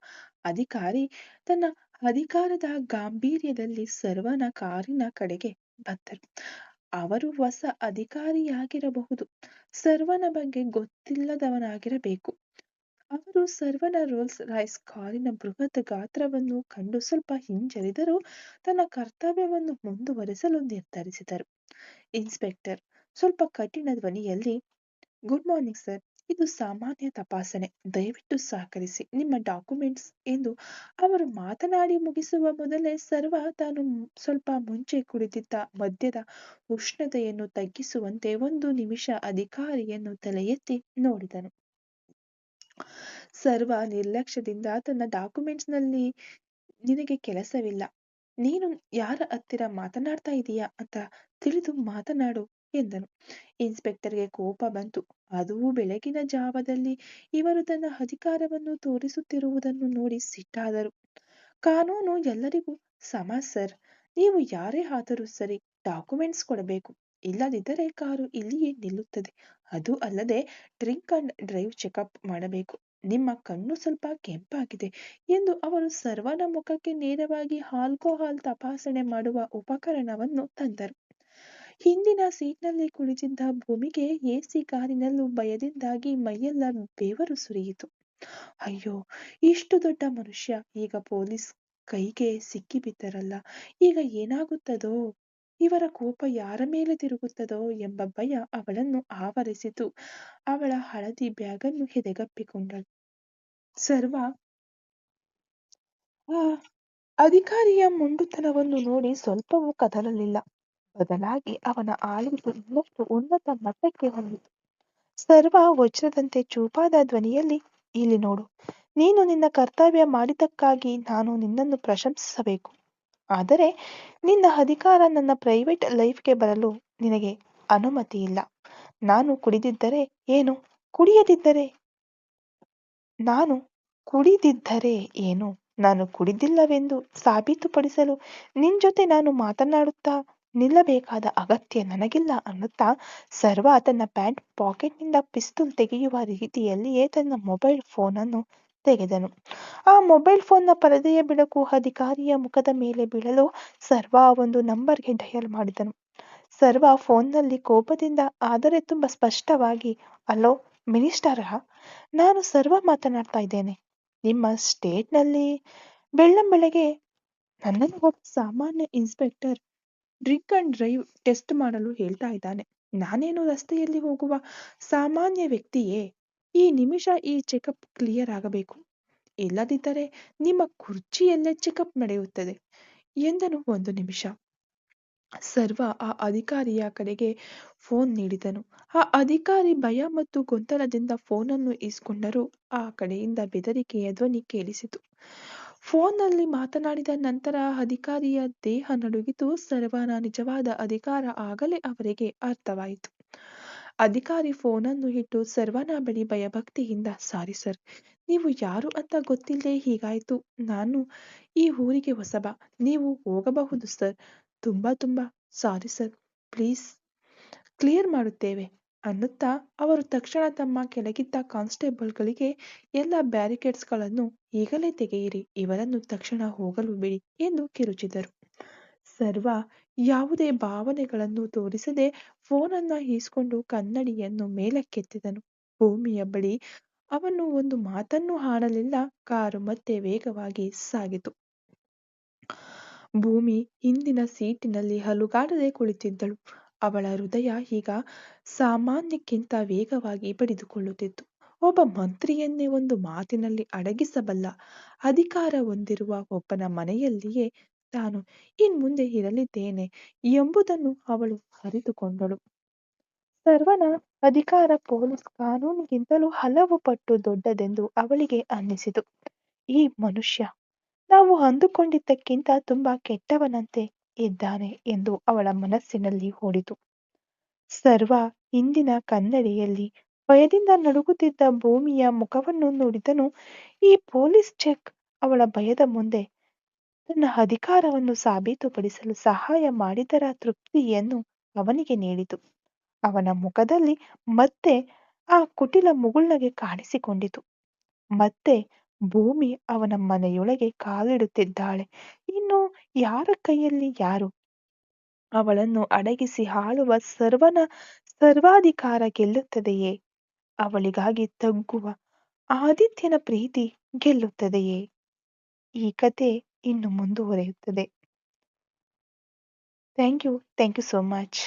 ಅಧಿಕಾರಿ ತನ್ನ ಅಧಿಕಾರದ ಗಾಂಭೀರ್ಯದಲ್ಲಿ ಸರ್ವನ ಕಾರಿನ ಕಡೆಗೆ ಬಂದರು. ಅವರು ಹೊಸ ಅಧಿಕಾರಿಯಾಗಿರಬಹುದು, ಸರ್ವನ ಬಗ್ಗೆ ಗೊತ್ತಿಲ್ಲದವನಾಗಿರಬೇಕು. ಅವರು ಸರ್ವನ ರೋಲ್ಸ್ ರಾಯ್ಸ್ ಕಾರಿನ ಬೃಹತ್ ಗಾತ್ರವನ್ನು ಕಂಡು ಸ್ವಲ್ಪ ಹಿಂಜರಿದರೂ ತನ್ನ ಕರ್ತವ್ಯವನ್ನು ಮುಂದುವರಿಸಲು ನಿರ್ಧರಿಸಿದರು. ಇನ್ಸ್ಪೆಕ್ಟರ್ ಸ್ವಲ್ಪ ಕಠಿಣ ಧ್ವನಿಯಲ್ಲಿ, ಗುಡ್ ಮಾರ್ನಿಂಗ್ ಸರ್, ಇದು ಸಾಮಾನ್ಯ ತಪಾಸಣೆ, ದಯವಿಟ್ಟು ಸಹಕರಿಸಿ, ನಿಮ್ಮ ಡಾಕ್ಯುಮೆಂಟ್ಸ್ ಎಂದು ಅವರು ಮಾತನಾಡಿ ಮುಗಿಸುವ ಮೊದಲೇ ಸರ್ವ ತಾನು ಸ್ವಲ್ಪ ಮುಂಚೆ ಕುಡಿದಿದ್ದ ಮದ್ಯದ ಉಷ್ಣತೆಯನ್ನು ತಗ್ಗಿಸುವಂತೆ ಒಂದು ನಿಮಿಷ ಅಧಿಕಾರಿಯನ್ನು ತಲೆ ಎತ್ತಿ ನೋಡಿದನು. ಸರ್ವ ನಿರ್ಲಕ್ಷ್ಯದಿಂದ, ತನ್ನ ಡಾಕ್ಯುಮೆಂಟ್ಸ್ನಲ್ಲಿ ನಿನಗೆ ಕೆಲಸವಿಲ್ಲ, ನೀನು ಯಾರ ಹತ್ತಿರ ಮಾತನಾಡ್ತಾ ಇದೀಯಾ ಅಂತ ತಿಳಿದು ಮಾತನಾಡು ಎಂದನು. ಇನ್ಸ್ಪೆಕ್ಟರ್ಗೆ ಕೋಪ ಬಂತು. ಅದೂ ಬೆಳಗಿನ ಜಾವದಲ್ಲಿ ಇವರು ತನ್ನ ಅಧಿಕಾರವನ್ನು ತೋರಿಸುತ್ತಿರುವುದನ್ನು ನೋಡಿ ಸಿಟ್ಟಾದರು. ಕಾನೂನು ಎಲ್ಲರಿಗೂ ಸಮ ಸರ್, ನೀವು ಯಾರೇ ಆದರೂ ಸರಿ ಡಾಕ್ಯುಮೆಂಟ್ಸ್ ಕೊಡಬೇಕು, ಇಲ್ಲದಿದ್ದರೆ ಕಾರು ಇಲ್ಲಿಯೇ ನಿಲ್ಲುತ್ತದೆ. ಅದು ಅಲ್ಲದೆ ಡ್ರಿಂಕ್ ಅಂಡ್ ಡ್ರೈವ್ ಚೆಕಪ್ ಮಾಡಬೇಕು. ನಿಮ್ಮ ಕಣ್ಣು ಸ್ವಲ್ಪ ಕೆಂಪಾಗಿದೆ ಎಂದು ಅವರು ಸರ್ವನ ಮುಖಕ್ಕೆ ನೇರವಾಗಿ ಆಲ್ಕೋಹಾಲ್ ತಪಾಸಣೆ ಮಾಡುವ ಉಪಕರಣವನ್ನು ತಂದರು. ಹಿಂದಿನ ಸೀಟ್ನಲ್ಲಿ ಕುಳಿತಿದ್ದ ಭೂಮಿಗೆ ಎಸಿ ಕಾರಿನಲ್ಲೂ ಭಯದಿಂದಾಗಿ ಮೈಯೆಲ್ಲ ಬೆವರು ಸುರಿಯಿತು. ಅಯ್ಯೋ, ಇಷ್ಟು ದೊಡ್ಡ ಮನುಷ್ಯ ಈಗ ಪೊಲೀಸ್ ಕೈಗೆ ಸಿಕ್ಕಿಬಿದ್ದರಲ್ಲ, ಈಗ ಏನಾಗುತ್ತದೋ, ಇವರ ಕೋಪ ಯಾರ ಮೇಲೆ ತಿರುಗುತ್ತದೋ ಎಂಬ ಭಯ ಅವಳನ್ನು ಆವರಿಸಿತು. ಅವಳ ಹಳದಿ ಬ್ಯಾಗನ್ನು ಎದೆಗಪ್ಪಿಕೊಂಡಳು. ಸರ್ವ ಆ ಅಧಿಕಾರಿಯ ಮೊಂಡುತನವನ್ನು ನೋಡಿ ಸ್ವಲ್ಪವೂ ಕದಲಲಿಲ್ಲ. ಬದಲಾಗಿ ಅವನ ಆಲಿಂಗು ಇನ್ನಷ್ಟು ಉನ್ನತ ಮಟ್ಟಕ್ಕೆ ಹೊಂದಿತು. ಸರ್ವ ವಜ್ರದಂತೆ ಚೂಪಾದ ಧ್ವನಿಯಲ್ಲಿ, ಇಲ್ಲಿ ನೋಡು, ನೀನು ನಿನ್ನ ಕರ್ತವ್ಯ ಮಾಡಿದ್ದಕ್ಕಾಗಿ ನಾನು ನಿನ್ನನ್ನು ಪ್ರಶಂಸಿಸಬೇಕು. ಆದರೆ ನಿನ್ನ ಅಧಿಕಾರ ನನ್ನ ಪ್ರೈವೇಟ್ ಲೈಫ್ಗೆ ಬರಲು ನಿನಗೆ ಅನುಮತಿ ಇಲ್ಲ. ನಾನು ಕುಡಿದಿದ್ದರೆ ಏನು, ಕುಡಿಯದಿದ್ದರೆ ನಾನು ಕುಡಿದಿದ್ದರೆ ಏನು, ನಾನು ಕುಡಿದಿಲ್ಲವೆಂದು ಸಾಬೀತುಪಡಿಸಲು ನಿನ್ ಜೊತೆ ನಾನು ಮಾತನಾಡುತ್ತಾ ನಿಲ್ಲಬೇಕಾದ ಅಗತ್ಯ ನನಗಿಲ್ಲ ಅನ್ನುತ್ತಾ ಸರ್ವ ತನ್ನ ಪ್ಯಾಂಟ್ ಪಾಕೆಟ್ನಿಂದ ಪಿಸ್ತೂಲ್ ತೆಗೆಯುವ ರೀತಿಯಲ್ಲಿಯೇ ತನ್ನ ಮೊಬೈಲ್ ಫೋನನ್ನು ತೆಗೆದನು. ಆ ಮೊಬೈಲ್ ಫೋನ್ನ ಪರದೆಯ ಬೆಳಕು ಅಧಿಕಾರಿಯ ಮುಖದ ಮೇಲೆ ಬೀಳಲು ಸರ್ವ ಒಂದು ನಂಬರ್ಗೆ ಡಯಲ್ ಮಾಡಿದನು. ಸರ್ವ ಫೋನ್ನಲ್ಲಿ ಕೋಪದಿಂದ ಆದರೆ ತುಂಬ ಸ್ಪಷ್ಟವಾಗಿ, ಹಲೋ ಮಿನಿಸ್ಟರಾ, ನಾನು ಸರ್ವ ಮಾತನಾಡ್ತಾ ಇದ್ದೇನೆ. ನಿಮ್ಮ ಸ್ಟೇಟ್ನಲ್ಲಿ ಬೆಳ್ಳಂಬೆಳಗ್ಗೆ ನನ್ನನ್ನು ಒಬ್ಬ ಸಾಮಾನ್ಯ inspector drink and drive test ಮಾಡಲು ಹೇಳ್ತಾ ಇದ್ದಾನೆ. ನಾನೇನು ರಸ್ತೆಯಲ್ಲಿ ಹೋಗುವ ಸಾಮಾನ್ಯ ವ್ಯಕ್ತಿಯೇ? ಈ ನಿಮಿಷ ಈ ಚೆಕಪ್ ಕ್ಲಿಯರ್ ಆಗಬೇಕು, ಇಲ್ಲದಿದ್ದರೆ ನಿಮ್ಮ ಕುರ್ಚಿಯಲ್ಲೇ ಚೆಕಪ್ ನಡೆಯುತ್ತದೆ ಎಂದನು. ಒಂದು ನಿಮಿಷ. ಸರ್ವ ಆ ಅಧಿಕಾರಿಯ ಕಡೆಗೆ ಫೋನ್ ನೀಡಿದನು. ಆ ಅಧಿಕಾರಿ ಭಯ ಮತ್ತು ಗೊಂದಲದಿಂದ ಫೋನನ್ನು ಇಸ್ಕೊಂಡರೂ ಆ ಕಡೆಯಿಂದ ಬೆದರಿಕೆಯ ಧ್ವನಿ ಕೇಳಿಸಿತು. ಫೋನ್ನಲ್ಲಿ ಮಾತನಾಡಿದ ನಂತರ ಅಧಿಕಾರಿಯ ದೇಹ ನಡುಗಿತು. ಸರ್ವನ ನಿಜವಾದ ಅಧಿಕಾರ ಆಗಲೇ ಅವರಿಗೆ ಅರ್ಥವಾಯಿತು. ಅಧಿಕಾರಿ ಫೋನನ್ನು ಇಟ್ಟು ಸರ್ವನ ಬಳಿ ಭಯಭಕ್ತಿಯಿಂದ, ಸಾರಿ ಸರ್, ನೀವು ಯಾರು ಅಂತ ಗೊತ್ತಿಲ್ಲದೆ ಹೀಗಾಯ್ತು. ನಾನು ಈ ಊರಿಗೆ ಹೊಸಬ, ನೀವು ಹೋಗಬಹುದು ಸರ್. ತುಂಬಾ ಸಾರಿ ಸರ್, ಪ್ಲೀಸ್ ಕ್ಲಿಯರ್ ಮಾಡುತ್ತೇವೆ ಅನ್ನುತ್ತಾ ಅವರು ತಕ್ಷಣ ತಮ್ಮ ಕೆಳಗಿದ್ದ ಕಾನ್ಸ್ಟೇಬಲ್ಗಳಿಗೆ, ಎಲ್ಲ ಬ್ಯಾರಿಕೇಡ್ಸ್ಗಳನ್ನು ಈಗಲೇ ತೆಗೆಯಿರಿ, ಇವರನ್ನು ತಕ್ಷಣ ಹೋಗಲು ಬಿಡಿ ಎಂದು ಕಿರುಚಿದರು. ಸರ್ವ ಯಾವುದೇ ಭಾವನೆಗಳನ್ನು ತೋರಿಸದೆ ಫೋನನ್ನ ಈಸ್ಕೊಂಡು ಕನ್ನಡಿಯನ್ನು ಮೇಲಕ್ಕೆತ್ತಿದನು. ಭೂಮಿಯ ಬಳಿ ಅವನು ಒಂದು ಮಾತನ್ನೂ ಆಡಲಿಲ್ಲ. ಕಾರು ಮತ್ತೆ ವೇಗವಾಗಿ ಸಾಗಿತು. ಭೂಮಿ ಹಿಂದಿನ ಸೀಟಿನಲ್ಲಿ ಅಲುಗಾಡದೆ ಕುಳಿತಿದ್ದಳು. ಅವಳ ಹೃದಯ ಈಗ ಸಾಮಾನ್ಯಕ್ಕಿಂತ ವೇಗವಾಗಿ ಬಡಿದುಕೊಳ್ಳುತ್ತಿತ್ತು. ಒಬ್ಬ ಮಂತ್ರಿಯನ್ನೇ ಒಂದು ಮಾತಿನಲ್ಲಿ ಅಡಗಿಸಬಲ್ಲ ಅಧಿಕಾರ ಹೊಂದಿರುವ ಒಬ್ಬನ ಮನೆಯಲ್ಲಿಯೇ ತಾನು ಇನ್ಮುಂದೆ ಇರಲಿದ್ದೇನೆ ಎಂಬುದನ್ನು ಅವಳು ಅರಿತುಕೊಂಡಳು. ಸರ್ವನ ಅಧಿಕಾರ ಪೊಲೀಸ್ ಕಾನೂನಿಗಿಂತಲೂ ಹಲವು ಪಟ್ಟು ದೊಡ್ಡದೆಂದು ಅವಳಿಗೆ ಅನ್ನಿಸಿತು. ಈ ಮನುಷ್ಯ ನಾವು ಅಂದುಕೊಂಡಿದ್ದಕ್ಕಿಂತ ತುಂಬಾ ಕೆಟ್ಟವನಂತೆ ಇದ್ದಾನೆ ಎಂದು ಅವಳ ಮನಸ್ಸಿನಲ್ಲಿ ಓಡಿತು. ಸರ್ವ ಹಿಂದಿನ ಕನ್ನಡಿಯಲ್ಲಿ ಭಯದಿಂದ ನಡುಗುತ್ತಿದ್ದ ಭೂಮಿಯ ಮುಖವನ್ನು ನೋಡಿದನು. ಈ ಪೊಲೀಸ್ ಚೆಕ್ ಅವಳ ಭಯದ ಮುಂದೆ ತನ್ನ ಅಧಿಕಾರವನ್ನು ಸಾಬೀತುಪಡಿಸಲು ಸಹಾಯ ಮಾಡಿದರ ತೃಪ್ತಿಯನ್ನು ಅವನಿಗೆ ನೀಡಿತು. ಅವನ ಮುಖದಲ್ಲಿ ಮತ್ತೆ ಆ ಕುಟಿಲ ಮುಗುಳ್ನಗೆ ಕಾಣಿಸಿಕೊಂಡಿತು. ಮತ್ತೆ ಭೂಮಿ ಅವನ ಮನೆಯೊಳಗೆ ಕಾಲಿಡುತ್ತಿದ್ದಾಳೆ. ಇನ್ನು ಯಾರ ಕೈಯಲ್ಲಿ ಯಾರು ಅವಳನ್ನು ಅಡಗಿಸಿ ಆಳುವ ಸರ್ವಾಧಿಕಾರ ಗೆಲ್ಲುತ್ತದೆಯೇ? ಅವಳಿಗಾಗಿ ತಗ್ಗುವ ಆದಿತ್ಯನ ಪ್ರೀತಿ ಗೆಲ್ಲುತ್ತದೆಯೇ? ಈ ಕತೆ ಇನ್ನು ಮುಂದುವರಿಯುತ್ತದೆ. Thank you so much.